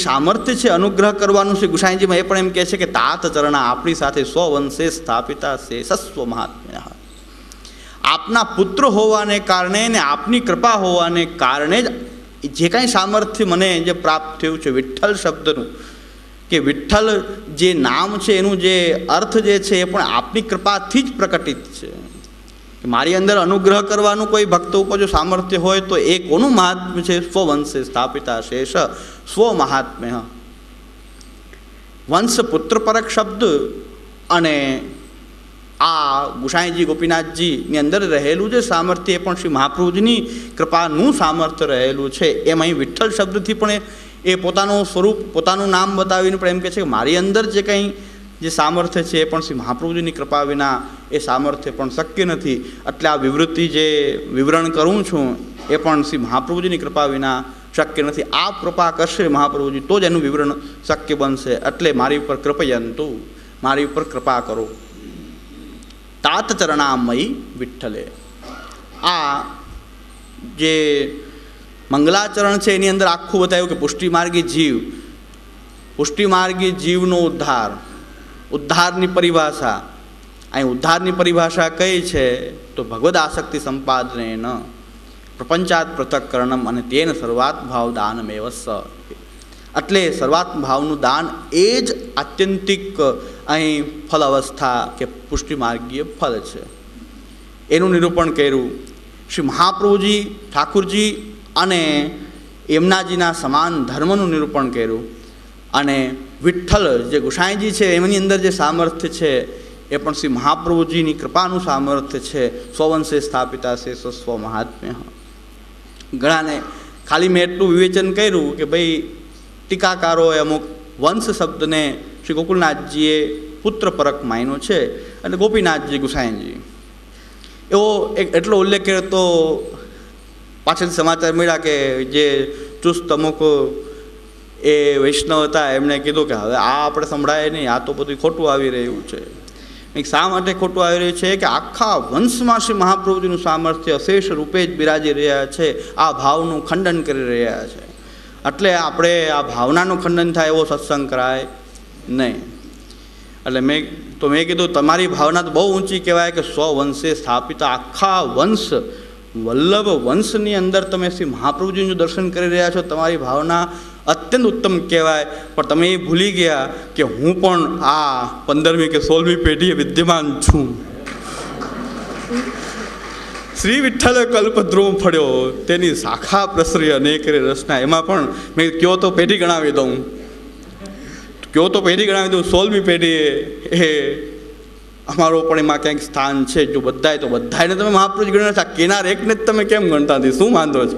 સામર્થ્ય છે અનુગ્રહ કરવાનું શ્રી ગુસાઈજીમાં એ પણ એમ કહે છે કે તાતચરણા આપણી સાથે સ્વવંશે સ્થાપિતા છે સસ્વ મહાત્મ્ય. આપના પુત્ર હોવાને કારણે ને આપની કૃપા હોવાને કારણે જ જે કાંઈ સામર્થ્ય મને જે પ્રાપ્ત થયું છે વિઠ્ઠલ શબ્દનું, કે વિઠ્ઠલ જે નામ છે એનું જે અર્થ જે છે એ પણ આપની કૃપાથી જ પ્રકટિત છે. મારી અંદર અનુગ્રહ કરવાનું કોઈ ભક્તો ઉપર જો સામર્થ્ય હોય તો એ કોનું મહાત્મ્ય છે? સ્વવંશે સ્થાપિતા શેષ સ્વ મહાત્મ્ય. વંશ પુત્ર પરક શબ્દ અને આ ગુસાઈજી ગોપીનાથજીની અંદર રહેલું જે સામર્થ્ય એ પણ શ્રી મહાપ્રભુજીની કૃપાનું સામર્થ્ય રહેલું છે. એમ અહીં વિઠ્ઠલ શબ્દથી પણ એ પોતાનું સ્વરૂપ, પોતાનું નામ બતાવીને પણ એમ કહે છે કે મારી અંદર જે કંઈ જે સામર્થ્ય છે એ પણ શ્રી મહાપ્રભુજીની કૃપા વિના એ સામર્થ્ય પણ શક્ય નથી. એટલે આ વિવૃત્તિ જે વિવરણ કરું છું એ પણ શ્રી મહાપ્રભુજીની કૃપા વિના શક્ય નથી. આ કૃપા કરશે મહાપ્રભુજી તો જ એનું વિવરણ શક્ય બનશે. એટલે મારી ઉપર કૃપયંતુ, મારી ઉપર કૃપા કરો. તાતચરણામયી વિઠ્ઠલે. આ જે મંગલાચરણ છે એની અંદર આખું બતાવ્યું કે પુષ્ટિમાર્ગી જીવ, પુષ્ટિમાર્ગી જીવનો ઉદ્ધાર, ઉદ્ધારની પરિભાષા. અહીં ઉદ્ધારની પરિભાષા કઈ છે તો ભગવદ આસક્તિ સંપાદને ન પ્રપંચાત પૃથક્કરણમ અને તેન સર્વાત્મ ભાવ દાનમેવસ. એટલે સર્વાત્મ ભાવનું દાન એ જ આત્યંતિક અહીં ફલ અવસ્થા કે પુષ્ટિમાર્ગીય ફલ છે. એનું નિરૂપણ કર્યું શ્રી મહાપ્રભુજી, ઠાકુરજી અને યમુનાજીના સમાન ધર્મનું નિરૂપણ કર્યું. અને વિઠ્ઠલ જે ગુસાઈજી છે એમની અંદર જે સામર્થ્ય છે એ પણ શ્રી મહાપ્રભુજીની કૃપાનું સામર્થ્ય છે. સ્વવંશે સ્થાપિતા છે સ્વ મહાત્મ્ય. ઘણાને ખાલી મેં એટલું વિવેચન કર્યું કે ભાઈ ટીકાકારોએ અમુક વંશ શબ્દને શ્રી ગોકુલનાથજીએ પુત્ર પરક માન્યો છે અને ગોપીનાથજી ગુસાઈજી એવો એટલો ઉલ્લેખ કર્યો. તો પાછળથી સમાચાર મળ્યા કે જે ચુસ્ત અમુક એ વૈષ્ણવ હતા એમણે કીધું કે હવે આ આપણે સંભળાય નહીં, આ તો બધું ખોટું આવી રહ્યું છે. શા માટે ખોટું આવી રહ્યું છે કે આખા વંશમાં શ્રી મહાપ્રભુજીનું સામર્થ્ય અશેષ રૂપે જ બિરાજી રહ્યા છે. આ ભાવનું ખંડન કરી રહ્યા છે. એટલે આપણે આ ભાવનાનું ખંડન થાય એવો સત્સંગ કરાય નહીં. એટલે મેં કીધું તમારી ભાવના તો બહુ ઊંચી કહેવાય કે સ્વવંશે સ્થાપિત આખા વંશ વલ્લભ વંશની અંદર તમે શ્રી મહાપ્રભુજીનું દર્શન કરી રહ્યા છો. તમારી ભાવના અત્યંત ઉત્તમ કહેવાય. પણ તમે એ ભૂલી ગયા કે હું પણ આ 15મી કે 16મી પેઢીએ વિદ્યમાન છું. શ્રી વિઠ્ઠલે કલ્પદ્રુમ ફળ્યો તેની શાખા પ્રસરી અનેક રસના. એમાં પણ મેં કયો તો પેઢી ગણાવી દઉં 16મી પેઢીએ એ અમારો પણ એમાં ક્યાંક સ્થાન છે. જો બધાય તો બધાને તમે મહાપ્રભુજી ગણ્યા છે, કેનાર એકને જ તમે કેમ ગણતા નથી? શું વાંધો છે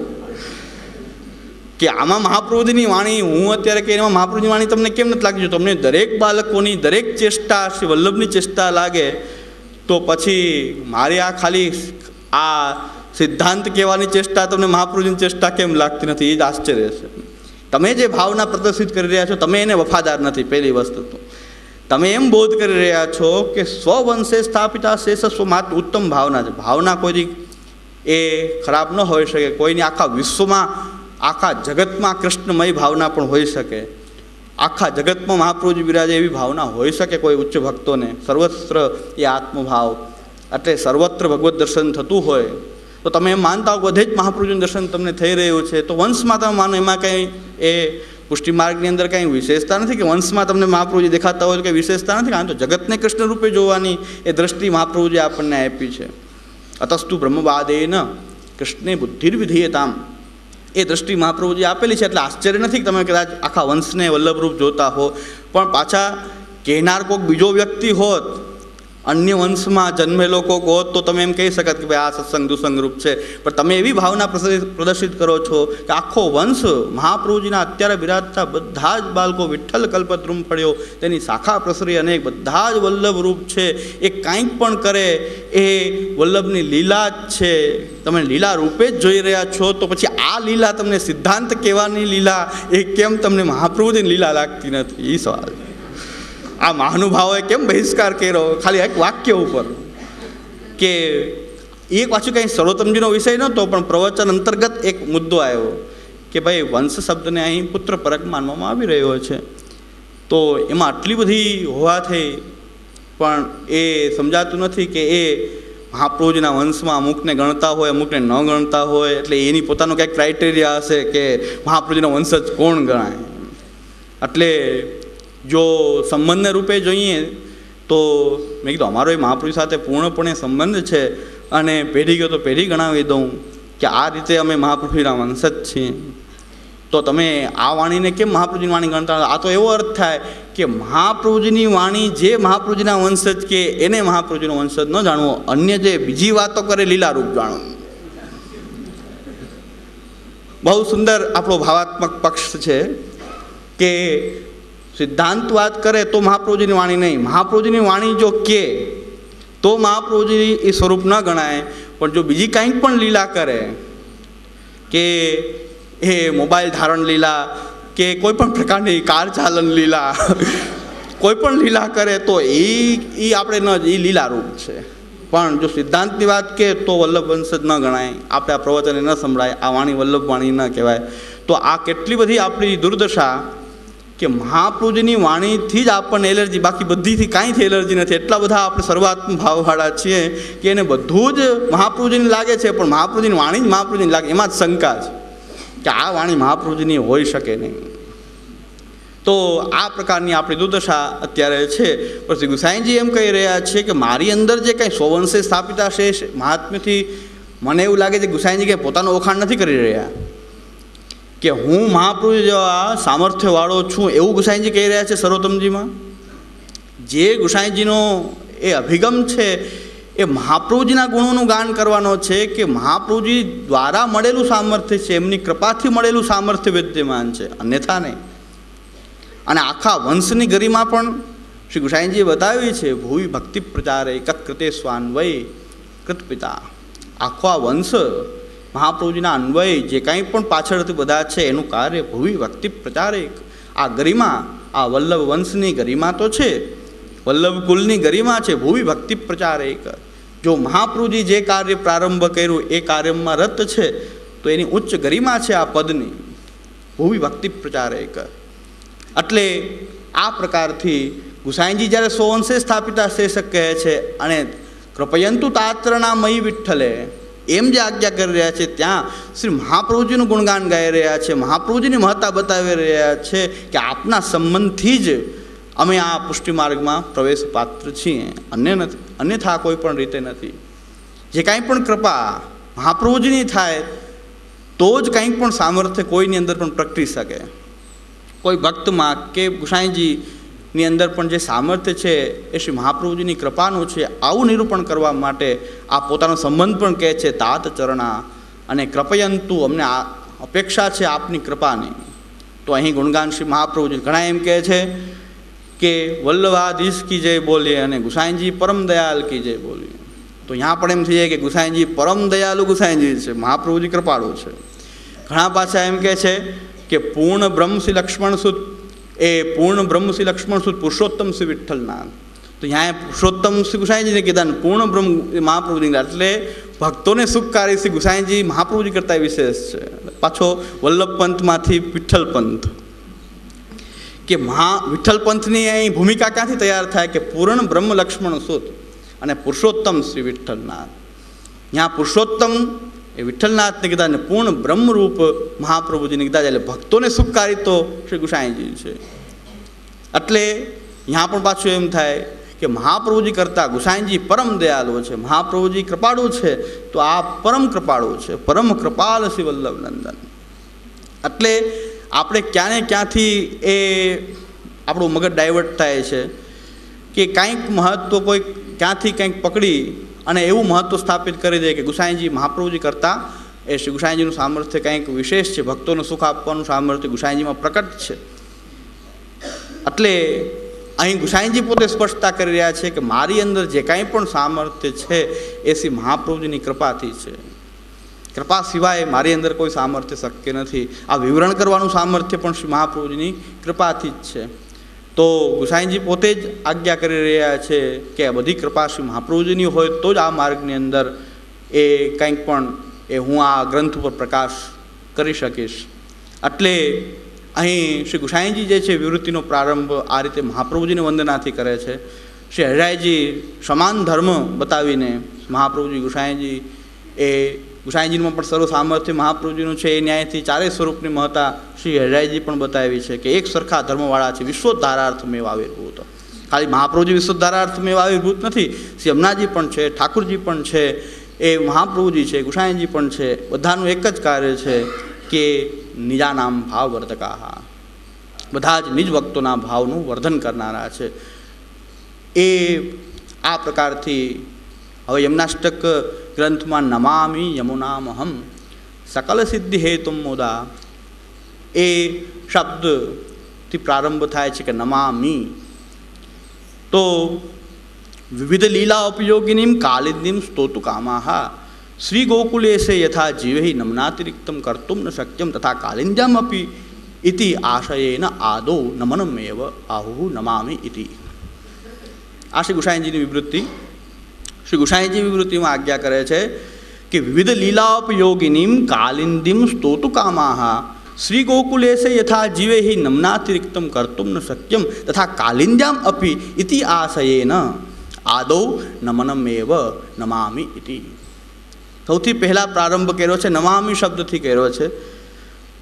કે આમાં મહાપ્રભુજીની વાણી હું અત્યારે કે એમાં મહાપ્રભુજીની વાણી તમને કેમ નથી લાગી? જો તમને દરેક બાળકોની દરેક ચેષ્ટા શ્રી વલ્લભની ચેષ્ટા લાગે તો પછી મારી આ ખાલી આ સિદ્ધાંત કહેવાની ચેષ્ટા તમને મહાપ્રભુજીની ચેષ્ટા કેમ લાગતી નથી? એ જ આશ્ચર્ય છે. તમે જે ભાવના પ્રદર્શિત કરી રહ્યા છો તમે એને વફાદાર નથી. પહેલી વસ્તુ તો તમે એમ બોધ કરી રહ્યા છો કે સ્વવંશે સ્થાપિતા શેષ સ્વમાત ઉત્તમ ભાવના છે. ભાવના કોઈ એ ખરાબ ન હોઈ શકે. કોઈની આખા વિશ્વમાં આખા જગતમાં કૃષ્ણમય ભાવના પણ હોઈ શકે. આખા જગતમાં મહાપ્રભુજી બિરાજે એવી ભાવના હોઈ શકે કોઈ ઉચ્ચ ભક્તોને. સર્વત્ર એ આત્મભાવ એટલે સર્વત્ર ભગવત દર્શન થતું હોય તો તમે એમ માનતા હો બધે જ મહાપ્રભુજીનું દર્શન તમને થઈ રહ્યું છે તો વંશમાં તમે માનો એમાં કંઈ એ પુષ્ટિ માર્ગની અંદર કંઈ વિશેષતા નથી કે વંશમાં તમને મહાપ્રભુજી દેખાતા હોય તો કંઈ વિશેષતા નથી. કારણ તો જગતને કૃષ્ણ રૂપે જોવાની એ દ્રષ્ટિ મહાપ્રભુજી આપણને આપી છે. અતસ્તુ બ્રહ્મવાદેન કૃષ્ણે બુદ્ધિર્વિધીયતામ એ દ્રષ્ટિ મહાપ્રભુજી આપેલી છે. એટલે આશ્ચર્ય નથી કે તમે કદાચ આખા વંશને વલ્લભરૂપ જોતા હો. પણ પાછા કહેનાર કોઈક બીજો વ્યક્તિ હોત, અન્ય વંશમાં જન્મેલો કોઈક હોત તો તમે એમ કહી શકત કે ભાઈ આ સત્સંગ દુસંગરૂપ છે. પણ તમે એવી ભાવના પ્રદર્શિત કરો છો કે આખો વંશ મહાપ્રભુજીના અત્યારે બિરાજતા બધા જ બાળકો વિઠ્ઠલ કલ્પદ્રુમ ફળ્યો તેની શાખા પ્રસરી અનેક બધા જ વલ્લભ રૂપ છે. એ કાંઈક પણ કરે એ વલ્લભની લીલા જ છે. તમે લીલા રૂપે જ જોઈ રહ્યા છો તો પછી આ લીલા તમને સિદ્ધાંત કહેવાની લીલા એ કેમ તમને મહાપ્રભુજીની લીલા લાગતી નથી? એ સવાલ. આ મહાનુભાવોએ કેમ બહિષ્કાર કર્યો ખાલી એક વાક્ય ઉપર? કે એક પાછું કંઈ સર્વોત્તમજીનો વિષય નહોતો પણ પ્રવચન અંતર્ગત એક મુદ્દો આવ્યો કે ભાઈ વંશ શબ્દને અહીં પુત્ર પરક માનવામાં આવી રહ્યો છે. તો એમાં આટલી બધી હોવાથી પણ એ સમજાતું નથી કે એ મહાપ્રભુજીના વંશમાં અમુકને ગણતા હોય અમુકને ન ગણતા હોય. એટલે એની પોતાનું કંઈક ક્રાઇટેરિયા હશે કે મહાપ્રભુજીનો વંશજ કોણ ગણાય. એટલે જો સંબંધને રૂપે જોઈએ તો મેં કીધું અમારો એ મહાપ્રભુ સાથે પૂર્ણપણે સંબંધ છે અને પેઢી ગયો તો પેઢી ગણાવી દઉં કે આ રીતે અમે મહાપ્રભુના વંશજ છીએ. તો તમે આ વાણીને કેમ મહાપ્રભુજીની વાણી ગણતા? આ તો એવો અર્થ થાય કે મહાપ્રભુજીની વાણી જે મહાપ્રભુજીના વંશજ કે એને મહાપ્રભુજીનો વંશજ ન જાણવો, અન્ય જે બીજી વાતો કરે લીલારૂપ જાણવું. બહુ સુંદર આપણો ભાવાત્મક પક્ષ છે કે સિદ્ધાંત વાત કરે તો મહાપ્રભુજીની વાણી નહીં, મહાપ્રભુજીની વાણી જો કે તો મહાપ્રભુજી એ સ્વરૂપ ન ગણાય. પણ જો બીજી કંઈક પણ લીલા કરે કે એ મોબાઈલ ધારણ લીલા કે કોઈ પણ પ્રકારની કાર ચાલન લીલા કોઈ પણ લીલા કરે તો એ આપણે ન એ લીલારૂપ છે. પણ જો સિદ્ધાંતની વાત કે તો વલ્લભ વંશજ ન ગણાય. આપણે આ પ્રવચને ન સંભળાય, આ વાણી વલ્લભ વાણી ન કહેવાય. તો આ કેટલી બધી આપણી દુર્દશા કે મહાપ્રભુજીની વાણીથી જ આપણને એલર્જી, બાકી બધીથી કાંઈથી એલર્જી નથી. એટલા બધા આપણે સર્વાત્મ ભાવવાળા છીએ કે એને બધું જ મહાપ્રભુજીને લાગે છે પણ મહાપ્રભુજીની વાણી જ મહાપ્રભુજીને લાગે. એમાં જ શંકા છે કે આ વાણી મહાપ્રભુજીની હોઈ શકે નહીં. તો આ પ્રકારની આપણી દુર્દશા અત્યારે છે. પછી ગુસાઈજી એમ કહી રહ્યા છે કે મારી અંદર જે કંઈ સ્વવંશે સ્થાપિતા છે મહાત્મ્યથી મને એવું લાગે છે ગુસાઈજી કે પોતાનો વખાણ નથી કરી રહ્યા કે હું મહાપ્રભુ જેવા સામર્થ્યવાળો છું એવું ગુસાઈજી કહી રહ્યા છે સર્વોત્તમજીમાં. જે ગુસાઈજીનો એ અભિગમ છે એ મહાપ્રભુજીના ગુણોનું ગાન કરવાનો છે કે મહાપ્રભુજી દ્વારા મળેલું સામર્થ્ય છે, એમની કૃપાથી મળેલું સામર્થ્ય વિદ્યમાન છે, અન્યથા નહીં. અને આખા વંશની ગરિમા પણ શ્રી ગુસાઈજીએ બતાવી છે. ભૂવિ ભક્તિ પ્રચારે કૃતે સ્વાન્વય કૃતપિતા. આખો આ વંશ મહાપ્રભુજીના અન્વય જે કાંઈ પણ પાછળથી બધા છે એનું કાર્ય ભૂવિ ભક્તિ પ્રચારે. આ ગરિમા, આ વલ્લભ વંશની ગરિમા તો છે, વલ્લભ કુલની ગરિમા છે. ભૂવિ ભક્તિ પ્રચારે. જો મહાપ્રભુજી જે કાર્ય પ્રારંભ કર્યું એ કાર્યમાં રત છે તો એની ઉચ્ચ ગરિમા છે આ પદની, ભૂવિ ભક્તિ પ્રચારે. એટલે આ પ્રકારથી ગુસાઈજી જ્યારે સોવંશે સ્થાપિતા શેષક કહે છે અને કૃપયંતુ તાત્રના મયી વિઠ્ઠલે એમ જે આજ્ઞા કરી રહ્યા છે ત્યાં શ્રી મહાપ્રભુજીનું ગુણગાન ગાઈ રહ્યા છે, મહાપ્રભુજીની મહત્તા બતાવી રહ્યા છે કે આપના સંબંધથી જ અમે આ પુષ્ટિ માર્ગમાં પ્રવેશ પાત્ર છીએ, અન્યથા કોઈ પણ રીતે નથી. જે કાંઈ પણ કૃપા મહાપ્રભુજીની થાય તો જ કંઈક પણ સામર્થ્ય કોઈની અંદર પણ પ્રગટી શકે. કોઈ ભક્તમાં કે ગુસાઈજીની અંદર પણ જે સામર્થ્ય છે એ શ્રી મહાપ્રભુજીની કૃપાનું છે. આવું નિરૂપણ કરવા માટે આ પોતાનો સંબંધ પણ કહે છે તાત ચરણા અને કૃપયંતુ, અમને આ અપેક્ષા છે આપની કૃપાની. તો અહીં ગુણગાન શ્રી મહાપ્રભુજી ઘણા એમ કહે છે કે વલ્લભાધીશ કી જય બોલીએ અને ગુસાઈજી પરમ દયાલ કી જય બોલીએ. તો यहाँ પણ એમ થઈ જાય કે ગુસાઈજી પરમ દયાલુ ગુસાઈજી છે, મહાપ્રભુજી કૃપાળુ છે. ઘણા પાછા એમ કહે છે કે પૂર્ણ બ્રહ્મ શ્રી લક્ષ્મણ સુદ, એ પૂર્ણ બ્રહ્મ શ્રી લક્ષ્મણ સુદ પુરુષોત્તમ શ્રી વિઠ્ઠલનાથ. તો यहाँ પુરુષોત્તમ શ્રી ગુસાઈજીને કીધા ને પૂર્ણ બ્રહ્મ મહાપ્રભુજી, એટલે ભક્તોને સુખકારી શ્રી ગુસાઈજી મહાપ્રભુજી કરતા વિશેષ છે. પાછો વલ્લભ પંથમાંથી વિઠ્ઠલ પંથ, કે વિઠ્ઠલ પંથની અહીં ભૂમિકા ક્યાંથી તૈયાર થાય કે પૂર્ણ બ્રહ્મ લક્ષ્મણ સુદ અને પુરુષોત્તમ શ્રી વિઠ્ઠલનાથ. यहाँ પુરુષોત્તમ એ વિઠ્ઠલનાથને કીધા અને પૂર્ણ બ્રહ્મરૂપ મહાપ્રભુજીને કીધા, એટલે ભક્તોને સુખકારી તો શ્રી ગુસાઈજી છે. એટલે यहाँ પણ પાછું એમ થાય કે મહાપ્રભુજી કરતાં ગુસાઈજી પરમ દયાળુ છે, મહાપ્રભુજી કૃપાળુ છે તો આ પરમ કૃપાળુ છે, પરમ કૃપાલ શ્રી વલ્લભ નંદન. એટલે આપણે ક્યાંને ક્યાંથી એ આપણું મગજ ડાયવર્ટ થાય છે કે કાંઈક મહત્ત્વ કોઈ ક્યાંથી કંઈક પકડી અને એવું મહત્ત્વ સ્થાપિત કરી દે કે ગુસાઈજી મહાપ્રભુજી કરતાં એ શ્રી ગુસાઈજીનું સામર્થ્ય કંઈક વિશેષ છે, ભક્તોને સુખ આપવાનું સામર્થ્ય ગુસાઈજીમાં પ્રકટ છે. એટલે અહીં ગુસાઈજી પોતે સ્પષ્ટતા કરી રહ્યા છે કે મારી અંદર જે કાંઈ પણ સામર્થ્ય છે એ શ્રી મહાપ્રભુજીની કૃપાથી છે. કૃપા સિવાય મારી અંદર કોઈ સામર્થ્ય શક્ય નથી. આ વિવરણ કરવાનું સામર્થ્ય પણ શ્રી મહાપ્રભુજીની કૃપાથી જ છે. તો ગુસાઈજી પોતે જ આજ્ઞા કરી રહ્યા છે કે આ બધી કૃપા શ્રી મહાપ્રભુજીની હોય તો જ આ માર્ગની અંદર એ કંઈક પણ એ હું આ ગ્રંથ ઉપર પ્રકાશ કરી શકીશ. એટલે અહીં શ્રી ગુસાઈજી જે છે વિવૃત્તિનો પ્રારંભ આ રીતે મહાપ્રભુજીને વંદનાથી કરે છે. શ્રી હરિરાયજી સમાન ધર્મ બતાવીને મહાપ્રભુજી ગુસાઈજી એ ગુસાઈજીમાં પણ સર્વ સામર્થ્ય મહાપ્રભુજીનું છે એ ન્યાયથી ચારેય સ્વરૂપની મહત્તા શ્રી હરિરાયજી પણ બતાવી છે કે એક સરખા ધર્મવાળા છે, વિશ્વોદ્ધારાર્થમેવ આવિર્ભૂત. ખાલી મહાપ્રભુજી વિશ્વોદ્ધારાર્થમેવ આવિર્ભૂત નથી, શ્રી અમનાજી પણ છે, ઠાકુરજી પણ છે, એ મહાપ્રભુજી છે, ગુસાઈજી પણ છે. બધાનું એક જ કાર્ય છે કે નિજાનામ ભાવ વર્ધકા, બધા જ નિજ ભક્તોના ભાવનું વર્ધન કરનારા છે. એ આ પ્રકારથી હવે યમનાષ્ટક ગ્રંથમાં નમામિ યમુનામહમ સકલ સિદ્ધિ હેતુમ મોદા એ શબ્દથી પ્રારંભ થાય છે કે નમામિ. તો વિવિધ લીલા ઉપયોગિનીમ કાલિંદીમ સ્તોતુ કામાહા શ્રી ગોકુલેશે યથા જીવે નમનાતિરિક્તમ કર્તુમ ન શક્યમ તથા કાલિંદ્યામ અપી ઇતિ આશયેન આદૌ નમનમેવ આહુ નમામિ ઇતિ. આ શ્રી ગુસાઈજીની વિવૃત્તિ. શ્રી ગુસાઈજી વિવૃત્તિમાં આજ્ઞા કરે છે કે વિવિધ લીલાપયોગિનીમ કાલિંદીમ સ્તોતુ કામાહા શ્રી ગોકુલેશે યથા જીવે નમનાતિરિક્તમ કર્તુમ ન શક્યમ તથા કાલિંદ્યામ અપી ઇતિ આશયેન આદૌ નમનમેવ નમામિ ઇતિ. સૌથી પહેલાં પ્રારંભ કર્યો છે નમામિ શબ્દથી કર્યો છે.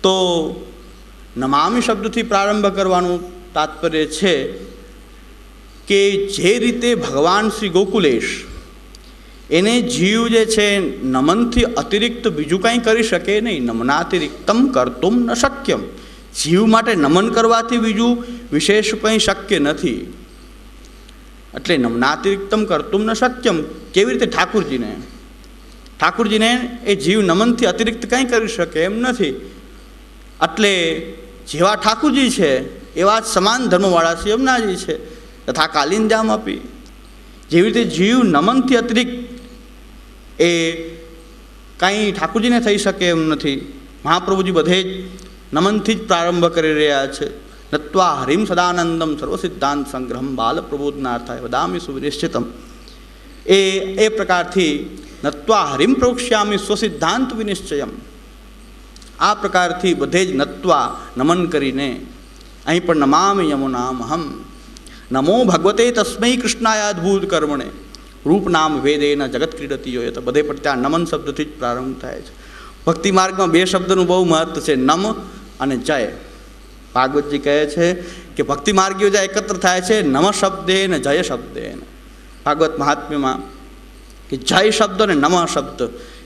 તો નમામિ શબ્દથી પ્રારંભ કરવાનું તાત્પર્ય છે કે જે રીતે ભગવાન શ્રી ગોકુલેશ એને જીવ જે છે નમનથી અતિરિક્ત બીજું કાંઈ કરી શકે નહીં. નમનાતિરિક્તમ કર્તુમ ન શક્યમ. જીવ માટે નમન કરવાથી બીજું વિશેષ કંઈ શક્ય નથી. એટલે નમનાતિરિક્તમ કર્તુમ ન શક્યમ. કેવી રીતે? ઠાકુરજીને એ જીવ નમનથી અતિરિક્ત કંઈ કરી શકે એમ નથી. એટલે જેવા ઠાકુરજી છે એવા જ સમાન ધર્મવાળા શ્રી યમુનાજી છે. તથા કાલિંજામ આપી જેવી રીતે જીવ નમનથી અતિરિક્ત એ કાંઈ ઠાકુરજીને થઈ શકે એમ નથી. મહાપ્રભુજી બધે જ નમનથી જ પ્રારંભ કરી રહ્યા છે. નત્વા હરિમ સદાનંદમ સર્વસિદ્ધાંત સંગ્રહમ બાલ પ્રબોધનાર્થાય વદામિ સુવિનિશ્ચિતમ. એ પ્રકારથી નત્વા હરિમ પ્રોક્ષ્યામિ સ્વસિદ્ધાંત વિનિશ્ચયમ. આ પ્રકારથી બધે જ નત્વા નમન કરીને અહીં પણ નમામિ યમુનામહમ. નમો ભગવતે તસ્મૈ કૃષ્ણાય અદ્ભુત કર્મણે રૂપ નામ વેદેન જગત ક્રીડતી હોય તો બધે પણ ત્યાં નમન શબ્દથી જ પ્રારંભ થાય છે. ભક્તિ માર્ગમાં બે શબ્દનું બહુ મહત્વ છે, નમ અને જય. ભાગવતજી કહે છે કે ભક્તિ માર્ગીઓ જ્યાં એકત્ર થાય છે નમ શબ્દે ને જય શબ્દે. ભાગવત મહાત્મ્યમાં કે જય શબ્દ અને નમ શબ્દ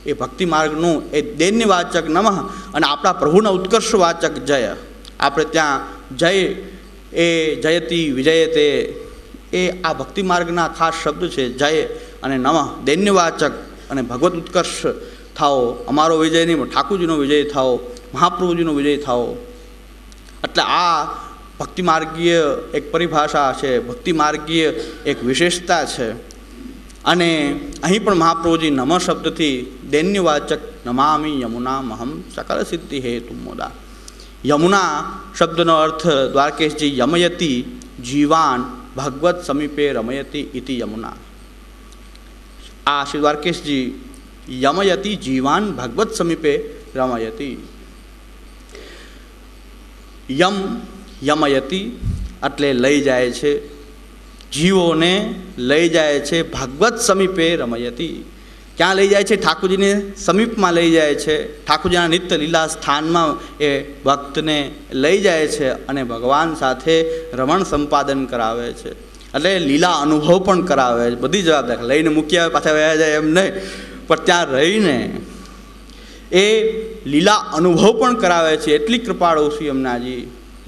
એ ભક્તિ માર્ગનું એ દૈન્યવાચક નમઃ અને આપણા પ્રભુના ઉત્કર્ષવાચક જય. આપણે ત્યાં જય એ જયતી વિજયતે એ આ ભક્તિ માર્ગના ખાસ શબ્દ છે. જય અને નમઃ દૈન્યવાચક અને ભગવત ઉત્કર્ષ થાઓ. અમારો વિજય નહીં, ઠાકુરજીનો વિજય થાઓ, મહાપ્રભુજીનો વિજય થાઓ. એટલે આ ભક્તિ માર્ગીય એક પરિભાષા છે, ભક્તિ માર્ગીય એક વિશેષતા છે. અને અહીં પણ મહાપ્રભુજી નમ શબ્દથી દૈન્યવાચક નમામિ યમુનામહમ સકલ સિદ્ધિ હેતુ મોદા. યમુના શબ્દનો અર્થ દ્વારકેશજી યમયતી જીવાન ભગવત સમીપે રમયતી ઇતિ યમુના. આ શ્રી દ્વારકેશજી યમયતી જીવાન ભગવત સમીપે રમયતી. યમયતી એટલે લઈ જાય છે, જીવોને લઈ જાય છે. ભગવત સમીપે રમયતી. ક્યાં લઈ જાય છે? ઠાકુરજીને સમીપમાં લઈ જાય છે. ઠાકુરજીના નિત્ય લીલા સ્થાનમાં એ ભક્તને લઈ જાય છે અને ભગવાન સાથે રમણ સંપાદન કરાવે છે. એટલે લીલા અનુભવ પણ કરાવે છે. બધી જવાબદારી લઈને મૂકી આવે પાછા વયા જાય એમ નહીં, પણ ત્યાં રહીને એ લીલા અનુભવ પણ કરાવે છે. એટલી કૃપાળુ શ્રી યમુનાજી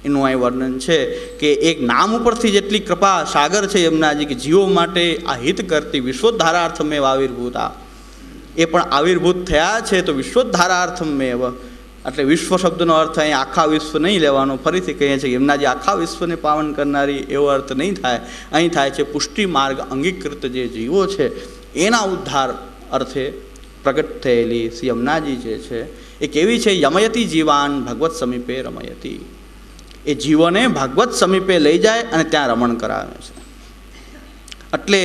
એનું અહીં વર્ણન છે કે એક નામ ઉપરથી જેટલી કૃપા સાગર છે યમુનાજી કે જીવો માટે આ હિત કરતી વિશ્વોદ્ધારાર્થમેવ આવિર્ભૂતા. એ પણ આવિર્ભૂત થયા છે તો વિશ્વોદ્ધારાર્થમેવ. એટલે વિશ્વ શબ્દનો અર્થ અહીં આખા વિશ્વ નહીં લેવાનો. ફરીથી કહીએ છીએ યમુનાજી આખા વિશ્વને પાવન કરનારી એવો અર્થ નહીં થાય. અહીં થાય છે પુષ્ટિ માર્ગ અંગીકૃત જે જીવો છે એના ઉદ્ધાર અર્થે પ્રગટ થયેલી શ્રી યમુનાજી જે છે એ કેવી છે? યમયતી જીવાન ભગવત સમીપે રમયતી. એ જીવોને ભાગવત સમીપે લઈ જાય અને ત્યાં રમણ કરાવે છે. એટલે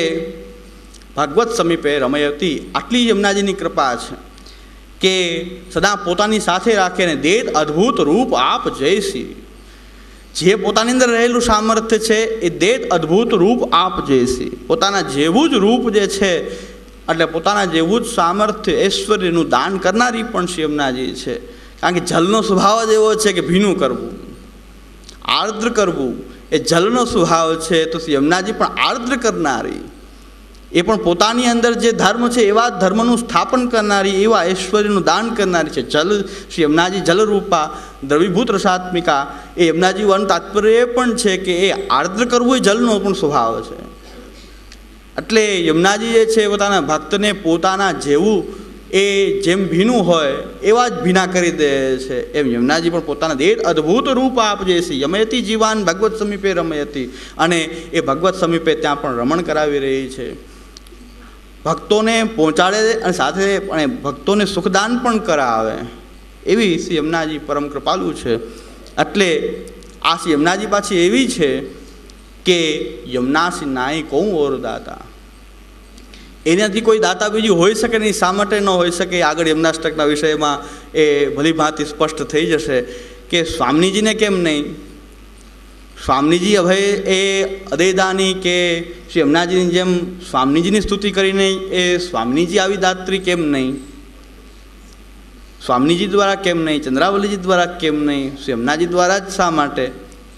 ભાગવત સમીપે રમયતી. આટલી યમુનાજીની કૃપા છે કે સદા પોતાની સાથે રાખે ને દેદ અદ્ભુત રૂપ આપ જયસી. જે પોતાની અંદર રહેલું સામર્થ્ય છે એ દેદ અદ્ભુત રૂપ આપ જયસી. પોતાના જેવું જ રૂપ જે છે એટલે પોતાના જેવું જ સામર્થ્ય ઐશ્વર્યનું દાન કરનારી પણ શ્રી યમુનાજી છે. કારણ કે જલનો સ્વભાવ જ એવો છે કે ભીનું કરવું, આર્દ્ર કરવું એ જલનો સ્વભાવ છે. તો શ્રી યમુનાજી પણ આર્દ્ર કરનારી, એ પણ પોતાની અંદર જે ધર્મ છે એવા ધર્મનું સ્થાપન કરનારી, એવા ઐશ્વર્યનું દાન કરનારી છે. જલ શ્રી યમુનાજી જલરૂપા દ્રવીભૂત રસાત્મિકા. એ યમુનાજી વન તાત્પર્ય એ પણ છે કે એ આર્દ્ર કરવું એ જલનો પણ સ્વભાવ છે. એટલે યમુનાજી જે છે પોતાના ભક્તને પોતાના જેવું એ જેમ ભીનું હોય એવા જ ભીના કરી દે છે. એમ યમુનાજી પણ પોતાના દેહ અદ્ભુત રૂપ આપજે છે. યમયતી જીવાન ભગવત સમીપે રમયતી. અને એ ભગવત સમીપે ત્યાં પણ રમણ કરાવી રહી છે. ભક્તોને પહોંચાડે અને સાથે અને ભક્તોને સુખદાન પણ કરાવે એવી શ્રી યમુનાજી પરમ કૃપાલુ છે. એટલે આ શ્રી યમુનાજી પાછી એવી છે કે યમુનાસી નાઈ કહું ઓર દાતા. એનાથી કોઈ દાતા બીજું હોઈ શકે નહીં. શા માટે ન હોઈ શકે? આગળ યમુનાષ્ટકના વિષયમાં એ ભલી ભાંતિ સ્પષ્ટ થઈ જશે કે સ્વામીજીને કેમ નહીં. સ્વામીજી અભય એ અદયદાની કે શ્રી યમુનાજીની જેમ સ્વામીજીની સ્તુતિ કરીને એ સ્વામીજી આવી દાત્રી કેમ નહીં? સ્વામીજી દ્વારા કેમ નહીં? ચંદ્રાવલીજી દ્વારા કેમ નહીં? શ્રી યમુનાજી દ્વારા જ શા માટે?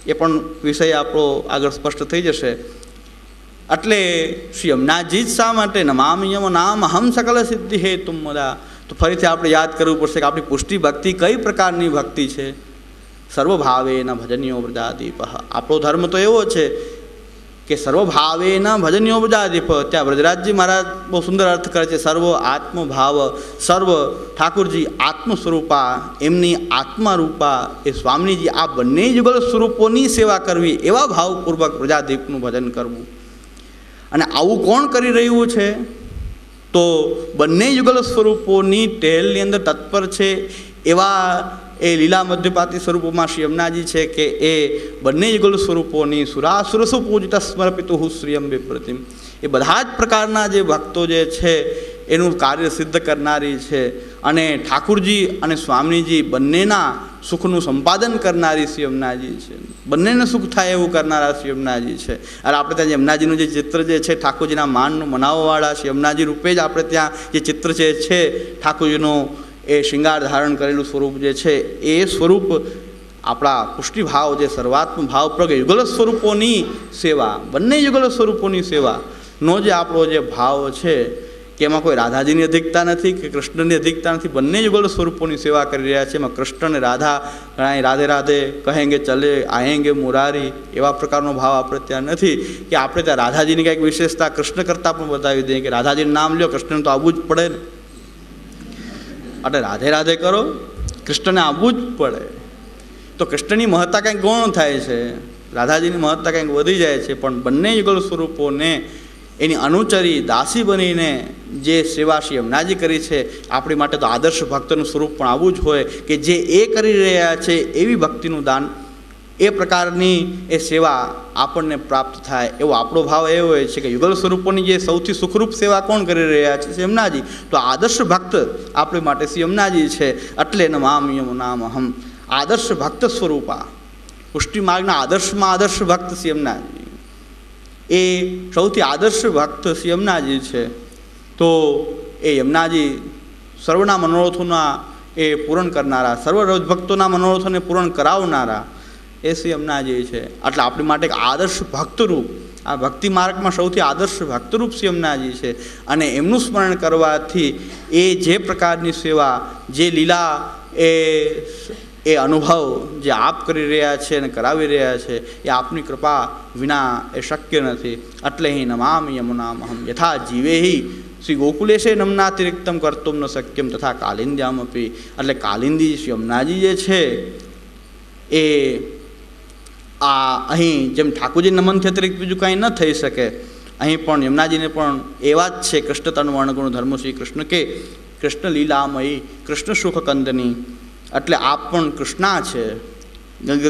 એ પણ વિષય આપણો આગળ સ્પષ્ટ થઈ જશે. એટલે શ્રી યમુનાજી જ શા માટે નમામિ યમ નામ હમ સકલ સિદ્ધિ હે તુમ મદા. તો ફરીથી આપણે યાદ કરવું પડશે કે આપણી પુષ્ટિ ભક્તિ કઈ પ્રકારની ભક્તિ છે. સર્વભાવેન ભજન્યો વ્રજાદીપ. આપણો ધર્મ તો એવો છે કે સર્વભાવેન ભજન્યો વ્રજાદીપ. ત્યાં વ્રજરાજજી મહારાજ બહુ સુંદર અર્થ કરે છે. સર્વ આત્મભાવ, સર્વ ઠાકુરજી આત્મ સ્વરૂપા, એમની આત્મારૂપા એ સ્વામીજી, આ બંને યુગલ સ્વરૂપોની સેવા કરવી, એવા ભાવપૂર્વક વ્રજાદીપનું ભજન કરવું. અને આવું કોણ કરી રહ્યું છે? તો બંને યુગલ સ્વરૂપોની ટેલની અંદર તત્પર છે એવા એ લીલા મધ્યપાતી સ્વરૂપોમાં શ્રી યમુનાજી છે કે એ બંને યુગલ સ્વરૂપોની સુરાસુરસુ પૂજિત સમર્પિતુ શ્રીયમ વિપ્રતિમ, એ બધા જ પ્રકારના જે ભક્તો જે છે એનું કાર્ય સિદ્ધ કરનારી છે. અને ઠાકુરજી અને સ્વામીજી બંનેના સુખનું સંપાદન કરનારી શ્રી યમુનાજી છે. બંનેને સુખ થાય એવું કરનારા શ્રી યમુનાજી છે. અને આપણે ત્યાં યમુનાજીનું જે ચિત્ર જે છે ઠાકોરજીના માનનું મનાવવાવાળા શ્રી યમુનાજી રૂપે જ આપણે ત્યાં જે ચિત્ર જે છે ઠાકોરજીનું એ શૃંગાર ધારણ કરેલું સ્વરૂપ જે છે એ સ્વરૂપ આપણા પુષ્ટિભાવ જે સર્વાત્મ ભાવ પ્રગટ યુગલ સ્વરૂપોની સેવા, બંને યુગલ સ્વરૂપોની સેવાનો જે આપણો જે ભાવ છે કે એમાં કોઈ રાધાજીની અધિકતા નથી કે કૃષ્ણની અધિકતા નથી. બંને યુગલ સ્વરૂપોની સેવા કરી રહ્યા છે. એમાં કૃષ્ણ અને રાધા ઘણા રાધે રાધે કહેંગે ચલે આયેંગે મુરારી એવા પ્રકારનો ભાવ આપણે ત્યાં નથી કે આપણે ત્યાં રાધાજીની કંઈક વિશેષતા કૃષ્ણ કરતાં પણ બતાવી દઈએ કે રાધાજીનું નામ લ્યો, કૃષ્ણને તો આવવું જ પડે ને. એટલે રાધે રાધે કરો, કૃષ્ણને આવવું જ પડે. તો કૃષ્ણની મહત્તા કંઈક ગૌણ થાય છે, રાધાજીની મહત્તા કંઈક વધી જાય છે. પણ બંને યુગલ સ્વરૂપોને એની અનુચરી દાસી બનીને જે સેવા શ્રી યમુનાજી કરી છે, આપણી માટે તો આદર્શ ભક્તનું સ્વરૂપ પણ આવું જ હોય કે જે એ કરી રહ્યા છે એવી ભક્તિનું દાન, એ પ્રકારની એ સેવા આપણને પ્રાપ્ત થાય એવો આપણો ભાવ એવો હોય છે કે યુગલ સ્વરૂપોની જે સૌથી સુખરૂપ સેવા કોણ કરી રહ્યા છે? શ્રી યમુનાજી. તો આદર્શ ભક્ત આપણી માટે શ્રી યમુનાજી છે. એટલે નમામિ યમ નામ હમ, આદર્શ ભક્ત સ્વરૂપા, પુષ્ટિ માર્ગના આદર્શમાં આદર્શ ભક્ત શ્રી યમુનાજી, એ સૌથી આદર્શ ભક્ત શ્રી યમુનાજી છે. તો એ યમુનાજી સર્વના મનોરથોના એ પૂરણ કરનારા, સર્વ ભક્તોના મનોરથોને પૂરણ કરાવનારા એ શ્રી યમુનાજી છે. એટલે આપણી માટે એક આદર્શ ભક્તરૂપ, આ ભક્તિ માર્ગમાં સૌથી આદર્શ ભક્તરૂપ શ્રી યમુનાજી છે. અને એમનું સ્મરણ કરવાથી એ જે પ્રકારની સેવા, જે લીલા, એ અનુભવ જે આપ કરી રહ્યા છે અને કરાવી રહ્યા છે એ આપની કૃપા વિના એ શક્ય નથી. એટલે હિ નમામિ યમુનામહમ યથા જીવેહિ શ્રી ગોકુલેશે નમનાતિરિક્તમ કર્તુમ ન શક્યમ તથા કાલિંદ્યામપી. એટલે કાલિંદી શ્રી યમુનાજી જે છે એ આ અહીં જેમ ઠાકોરજી નમનથી અતિરિક્ત બીજું કાંઈ ન થઈ શકે, અહીં પણ યમુનાજીને પણ એવા જ છે કૃષ્ણ તન વર્ણગુણ ધર્મ શ્રી કૃષ્ણ કે કૃષ્ણ લીલામયી, કૃષ્ણ સુખ કંદની. એટલે આપ પણ કૃષ્ણા છે.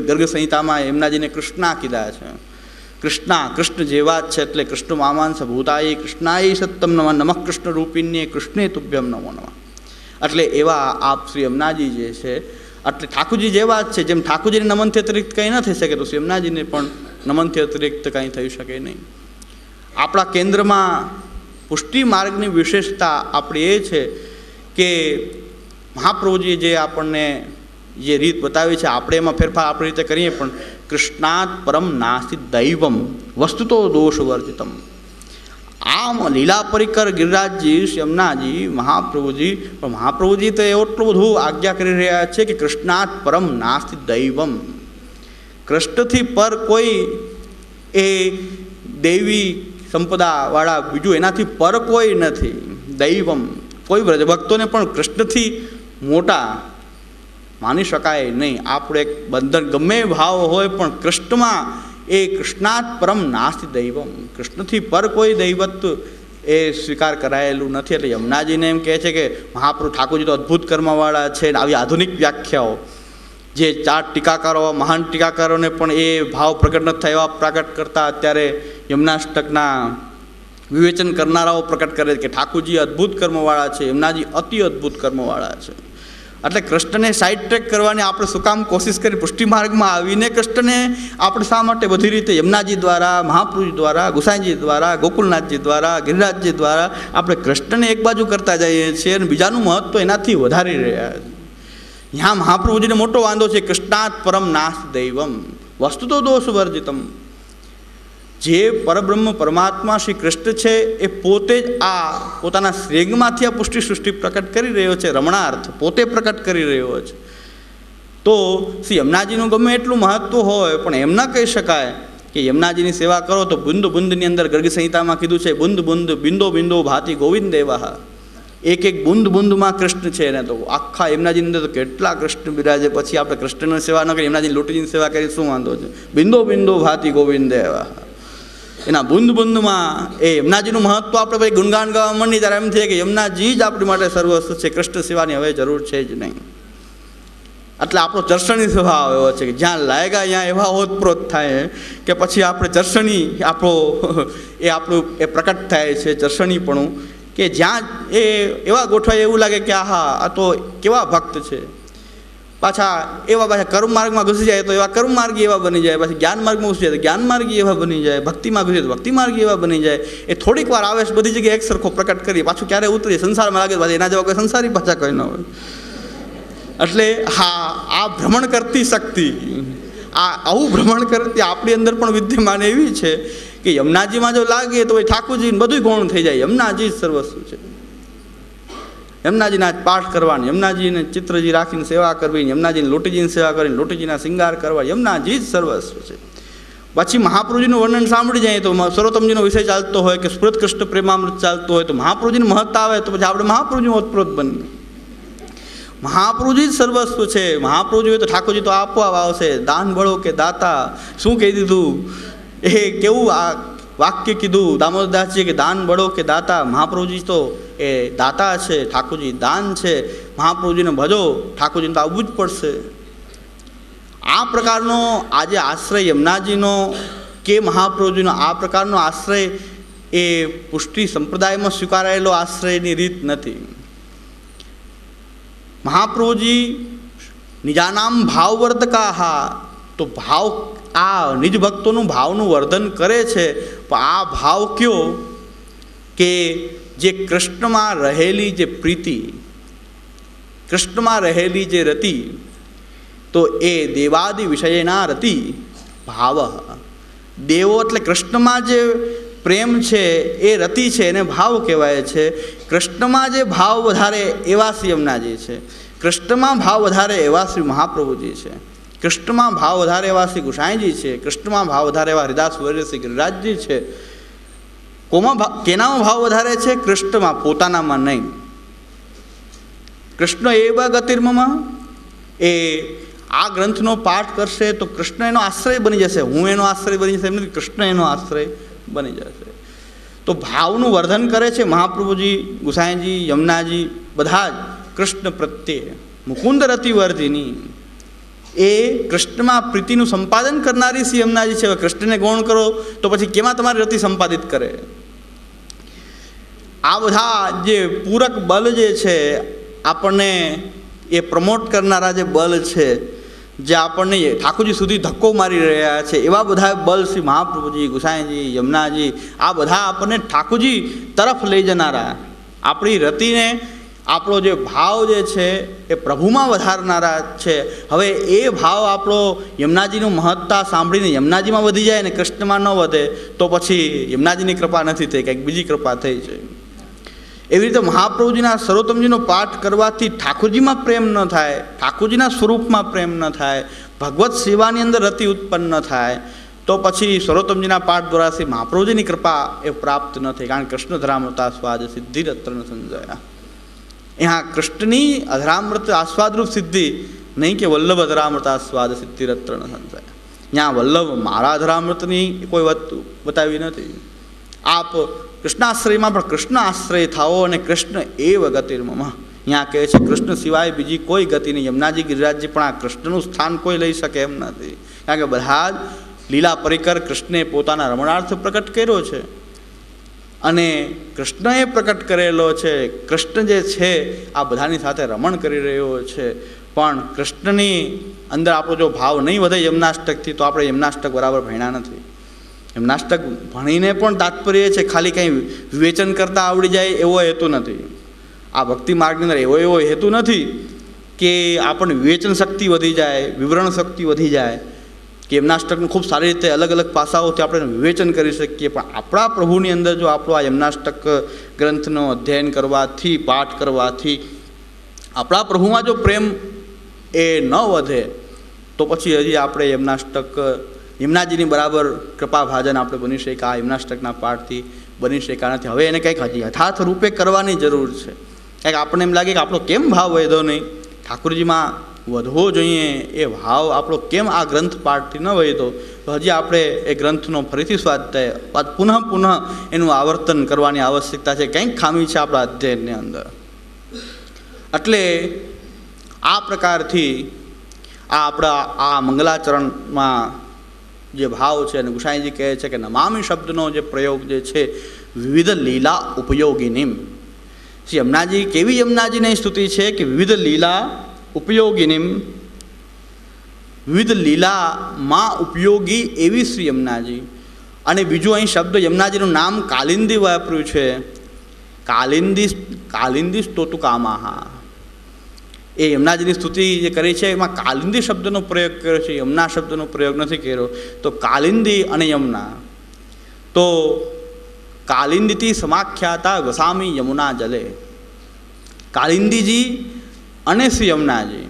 ગર્ગ સંહિતામાં યમુનાજીને કૃષ્ણા કીધા છે. કૃષ્ણા, કૃષ્ણ જેવા જ છે. એટલે કૃષ્ણ મામાંસ ભૂતાય કૃષ્ણાય સત્તમ નમઃ નમઃ કૃષ્ણ રૂપિણ્ય કૃષ્ણે તુભ્યમ નમો નમઃ. એટલે એવા આપ શ્રી યમુનાજી જે છે એટલે ઠાકોરજી જેવા જ છે. જેમ ઠાકોરજીને નમનથી અતિરિક્ત કંઈ ન થઈ શકે તો શ્રી યમુનાજીને પણ નમનથી અતિરિક્ત કંઈ થઈ શકે નહીં. આપણા કેન્દ્રમાં પુષ્ટિ માર્ગની વિશેષતા આપણી એ છે કે મહાપ્રભુજીએ જે આપણને જે રીત બતાવી છે આપણે એમાં ફેરફાર આપણી રીતે કરીએ, પણ કૃષ્ણાત પરમ નાસ્તિ દૈવમ વસ્તુતો દોષ વર્જિતમ. આમ લીલા પરિકર ગિરિરાજજી યમુનાજી મહાપ્રભુજી, પણ મહાપ્રભુજી તો એટલું બધું આજ્ઞા કરી રહ્યા છે કે કૃષ્ણાત પરમ નાસ્તિ દૈવમ, કૃષ્ણથી પર કોઈ એ દૈવી સંપદાવાળા બીજું એનાથી પર કોઈ નથી. દૈવમ, કોઈ વ્રજભક્તોને પણ કૃષ્ણથી મોટા માની શકાય નહીં. આપણે એક બંધન ગમે ભાવ હોય પણ કૃષ્ણમાં એ કૃષ્ણાત પરમ નાસ્તિ દૈવમ, કૃષ્ણથી પર કોઈ દૈવત્વ એ સ્વીકાર કરાયેલું નથી. એટલે યમુનાજીને એમ કહે છે કે મહાપ્રભુ ઠાકોરજી તો અદ્ભુત કર્મવાળા છે. આવી આધુનિક વ્યાખ્યાઓ જે 4 ટીકાકારો, મહાન ટીકાકારોને પણ એ ભાવ પ્રગટ ન થાય એવા પ્રગટ કરતા અત્યારે યમુનાષ્ટકના વિવેચન કરનારાઓ પ્રકટ કરે કે ઠાકોરજી અદ્ભુત કર્મવાળા છે, યમુનાજી અતિ અદ્ભુત કર્મવાળા છે. એટલે કૃષ્ણને સાઈડ ટ્રેક કરવાની આપણે શું કામ કોશિશ કરી? પુષ્ટિ માર્ગમાં આવીને કૃષ્ણને આપણે શા માટે બધી રીતે યમુનાજી દ્વારા, મહાપ્રભુજી દ્વારા, ગુસાઈજી દ્વારા, ગોકુલનાથજી દ્વારા, ગિરિરાજજી દ્વારા આપણે કૃષ્ણને એક બાજુ કરતા જઈએ છીએ અને બીજાનું મહત્વ એનાથી વધારી રહ્યા છે. यहाँ महाप्रभुजीने मोटो वांधो छे, कृष्णात् परम नास्ति दैवम वस्तु तो दोष वर्जितम. જે પરબ્રહ્મ પરમાત્મા શ્રી કૃષ્ણ છે એ પોતે જ આ પોતાના શ્રેગમાંથી આ પુષ્ટિ સૃષ્ટિ પ્રકટ કરી રહ્યો છે, રમણાર્થ પોતે પ્રકટ કરી રહ્યો છે. તો શ્રી યમુનાજીનું ગમે એટલું મહત્વ હોય પણ એમ ન કહી શકાય કે યમુનાજીની સેવા કરો તો બુંદ બુંદની અંદર ગર્ગ સંહિતામાં કીધું છે બુંદ બુંદ બિંદો બિંદો ભાતિ ગોવિંદ દેવા. એક એક બુંદ બુંદમાં કૃષ્ણ છે ને. તો આખા યમુનાજીની અંદર તો કેટલા કૃષ્ણ બિરાજે. પછી આપણે કૃષ્ણની સેવા ન કરીએ, યમુનાજીની લોટીજીની સેવા કરીએ શું વાંધો છે? બિંદો બિંદો ભાતિ ગોવિંદ દેવા. એના બુંદ બુંદમાં એ યમુનાજીનું મહત્વ આપણે ભાઈ ગુણગાન ગાવા માંડીએ ત્યારે એમ થાય કે યમુનાજી જ આપણી માટે સર્વસ્વ છે, કૃષ્ણ સેવાની હવે જરૂર છે જ નહીં. એટલે આપણો ચર્ષણી સ્વભાવ એવો છે કે જ્યાં લાયગા ત્યાં એવા ઓતપ્રોત થાય કે પછી આપણે ચર્ષણી આપણું એ પ્રકટ થાય છે ચર્ષણીપણું, કે જ્યાં એ એવા ગોઠવાય એવું લાગે કે આહા આ તો કેવા ભક્ત છે. પાછા કર્મ માર્ગમાં ઘૂસી જાય તો એવા કર્મ માર્ગી એવા બની જાય, પછી જ્ઞાન માર્ગમાં ઘૂસી જાય તો જ્ઞાન માર્ગી એવા બની જાય, ભક્તિમાં ઘૂસી જાય તો ભક્તિ માર્ગી એવા બની જાય. એ થોડીક વાર આવેશ બધી જગ્યાએ એક સરખો પ્રકટ કરીએ, પાછું ક્યારે ઉતરીએ સંસારમાં લાગે પાછા એના જેવા કોઈ સંસારી પાછા કોઈ ન હોય. એટલે હા, આ ભ્રમણ કરતી શક્તિ, આવું ભ્રમણ કરતી આપણી અંદર પણ વિદ્યમાન એવી છે કે યમુનાજીમાં જો લાગે તો એ ઠાકોરજી બધું ગૌણ થઈ જાય. યમુનાજી જ સર્વસ્વ છે. યમુનાજીના પાઠ કરવાની, યમુનાજીને ચિત્રજી રાખીને સેવા કરવી, યમુનાજીને લોટીજીની સેવા કરીને લોટીજીના શિંગાર કરવા, યમુનાજી જ સર્વસ્વ છે. પછી મહાપ્રભુજીનું વર્ણન સાંભળી જાય તો સર્વોત્તમજીનો વિષય ચાલતો હોય કે સ્ફુરત કૃષ્ણ પ્રેમામૃત ચાલતો હોય તો મહાપ્રભુજીની મહત્તા આવે તો પછી આપણે મહાપ્રભુજીનું ઓતપ્રોત બનીએ. મહાપ્રભુજી જ સર્વસ્વ છે. મહાપ્રભુજી હોય તો ઠાકોરજી તો આપોઆપ આવશે. દાન બળો કે દાતા, શું કહી દીધું? એ કેવું આ વાક્ય કીધું દામોદરદાસજીએ કે દાન બળો કે દાતા. મહાપ્રભુજી તો એ દાતા છે, ઠાકોરજી દાન છે. મહાપ્રભુજીને ભજો, ઠાકોરજીને તો આવવું જ પડશે. આ પ્રકારનો આજે આશ્રય યમુનાજીનો કે મહાપ્રભુજીનો આ પ્રકારનો આશ્રય એ પુષ્ટિ સંપ્રદાયમાં સ્વીકારાયેલો આશ્રયની રીત નથી. મહાપ્રભુજી નિજાનામ ભાવવર્ધકા, તો ભાવ આ નિજ ભક્તોનું ભાવનું વર્ધન કરે છે. પણ આ ભાવ કયો કે જે કૃષ્ણમાં રહેલી જે પ્રીતિ, કૃષ્ણમાં રહેલી જે રતિ, તો એ દેવાદિ વિષયના રતિ ભાવ. દેવો એટલે કૃષ્ણમાં જે પ્રેમ છે એ રતિ છે, એને ભાવ કહેવાય છે. કૃષ્ણમાં જે ભાવ વધારે એવા શ્રી યમુનાજી છે, કૃષ્ણમાં ભાવ વધારે એવા શ્રી મહાપ્રભુજી છે, કૃષ્ણમાં ભાવ વધારે એવા શ્રી ગુસાઈજી છે, કૃષ્ણમાં ભાવ વધારે એવા હરિદાસ વર્ય શ્રી ગિરિરાજજી છે. કેનામાં ભાવ વધારે છે? કૃષ્ણમાં, પોતાનામાં નહીં. કૃષ્ણ એવા ગતિર્મમાં એ આ ગ્રંથનો પાઠ કરશે તો કૃષ્ણ એનો આશ્રય બની જશે. હું એનો આશ્રય બની જશે એમ નથી, કૃષ્ણ એનો આશ્રય બની જશે. તો ભાવનું વર્ધન કરે છે મહાપ્રભુજી, ગુસાઈજી, યમુનાજી બધા જ કૃષ્ણ પ્રત્યે. મુકુંદ રતિવર્ધિની એ કૃષ્ણમાં પ્રીતિનું સંપાદન કરનારી શ્રી યમુનાજી છે. કૃષ્ણને ગૌણ કરો તો પછી કેમાં તમારી રતિ સંપાદિત કરે? આ બધા જે પૂરક બલ જે છે આપણને એ પ્રમોટ કરનારા જે બલ છે, જે આપણને ઠાકોરજી સુધી ધક્કો મારી રહ્યા છે, એવા બધા બલ શ્રી મહાપ્રભુજી, ગુસાઈજી, યમુનાજી આ બધા આપણને ઠાકોરજી તરફ લઈ જનારા, આપણી રતિને, આપણો જે ભાવ જે છે એ પ્રભુમાં વધારનારા છે. હવે એ ભાવ આપણો યમુનાજીનું મહત્તા સાંભળીને યમુનાજીમાં વધી જાય ને કૃષ્ણમાં ન વધે તો પછી યમુનાજીની કૃપા નથી થઈ, કંઈક બીજી કૃપા થઈ છે. એવી રીતે મહાપ્રભુજીના સર્વોત્તમજીનો પાઠ કરવાથી ઠાકોરજીમાં પ્રેમ ન થાય, ઠાકોરજીના સ્વરૂપમાં પ્રેમ ન થાય, ભગવત સેવાની અંદર રતિ ઉત્પન્ન ન થાય, તો પછી સર્વોત્તમજીના પાઠ દ્વારા શ્રી મહાપ્રભુજીની કૃપા એ પ્રાપ્ત ન થઈ. કારણ કૃષ્ણ ધરામૃતા સ્વાદ સિદ્ધિરત્ર ન સંજયા. यहाँ कृष्णनी अधरामृत आस्वादरूप सिद्धि, नहीं कि वल्लभ अधरामृत आस्वाद सिद्धिरत्र न संशय. यहाँ वल्लभ मारा अधरामृतनी कोई वस्तु बतावी नहीं. आप कृष्णाश्रयમાં પણ કૃષ્ણ આશ્રય થાઓ અને કૃષ્ણ એવ ગતિર્મમ. यहाँ કહે છે કૃષ્ણ સિવાય બીજી કોઈ ગતિ નહીં. યમુનાજી, ગિરિરાજજી પણ આ કૃષ્ણનું સ્થાન કોઈ લઈ શકે એમ નથી. કારણ કે બધા જ લીલા પરિકર કૃષ્ણે પોતાના રમણાર્થ પ્રકટ કર્યો છે અને કૃષ્ણએ પ્રકટ કરેલો છે. કૃષ્ણ જે છે આ બધાની સાથે રમણ કરી રહ્યો છે. પણ કૃષ્ણની અંદર આપણો જો ભાવ નહીં વધે યમનાષ્ટકથી તો આપણે યમનાષ્ટક બરાબર ભણ્યા નથી. યમનાષ્ટક ભણીને પણ તાત્પર્ય છે ખાલી કંઈ વિવેચન કરતાં આવડી જાય એવો હેતુ નથી. આ ભક્તિ માર્ગની અંદર એવો હેતુ નથી કે આપણને વિવેચન શક્તિ વધી જાય, વિવરણ શક્તિ વધી જાય. કે યમનાષ્ટકનું ખૂબ સારી રીતે અલગ અલગ પાસાઓથી આપણે વિવેચન કરી શકીએ, પણ આપણા પ્રભુની અંદર જો આપણો આ યમનાષ્ટક ગ્રંથનો અધ્યયન કરવાથી, પાઠ કરવાથી આપણા પ્રભુમાં જો પ્રેમ એ ન વધે તો પછી હજી આપણે યમુનાજીની બરાબર કૃપાભાજન આપણે બની શક્યા આ યમનાષ્ટકના પાઠથી બની શક્યા નથી. હવે એને કંઈક હજી યથાર્થ રૂપે કરવાની જરૂર છે. કંઈક આપણને એમ લાગે કે આપણો કેમ ભાવ વધ્યો નહીં, ઠાકોરજીમાં વધવો જોઈએ એ ભાવ આપણો કેમ આ ગ્રંથ પાઠથી ન વધ્યો, તો હજી આપણે એ ગ્રંથનો ફરીથી સ્વાધ્યાય પુનઃ એનું આવર્તન કરવાની આવશ્યકતા છે. કંઈક ખામી છે આપણા અધ્યયનની અંદર. એટલે આ પ્રકારથી આપણા આ મંગલાચરણમાં જે ભાવ છે અને ગુસાઈજી કહે છે કે નમામી શબ્દનો જે પ્રયોગ જે છે વિવિધ લીલા ઉપયોગીનીમ. શ્રી યમુનાજી કેવી યમુનાજીની સ્તુતિ છે કે વિવિધ લીલા ઉપયોગીનીમ, વિવિધ લીલામાં ઉપયોગી એવી શ્રી યમુનાજી. અને બીજું અહીં શબ્દ યમુનાજીનું નામ કાલિંદી વાપર્યું છે. કાલિંદી સ્તોતુ કામાહા. એ યમુનાજીની સ્તુતિ જે કરી છે એમાં કાલિંદી શબ્દનો પ્રયોગ કર્યો છે, યમુના શબ્દનો પ્રયોગ નથી કર્યો. તો કાલિંદી અને યમુના, તો કાલિંદીથી સમાખ્યાતા વસામી યમુના જલે. કાલિંદીજી અને શ્રી યમુનાજી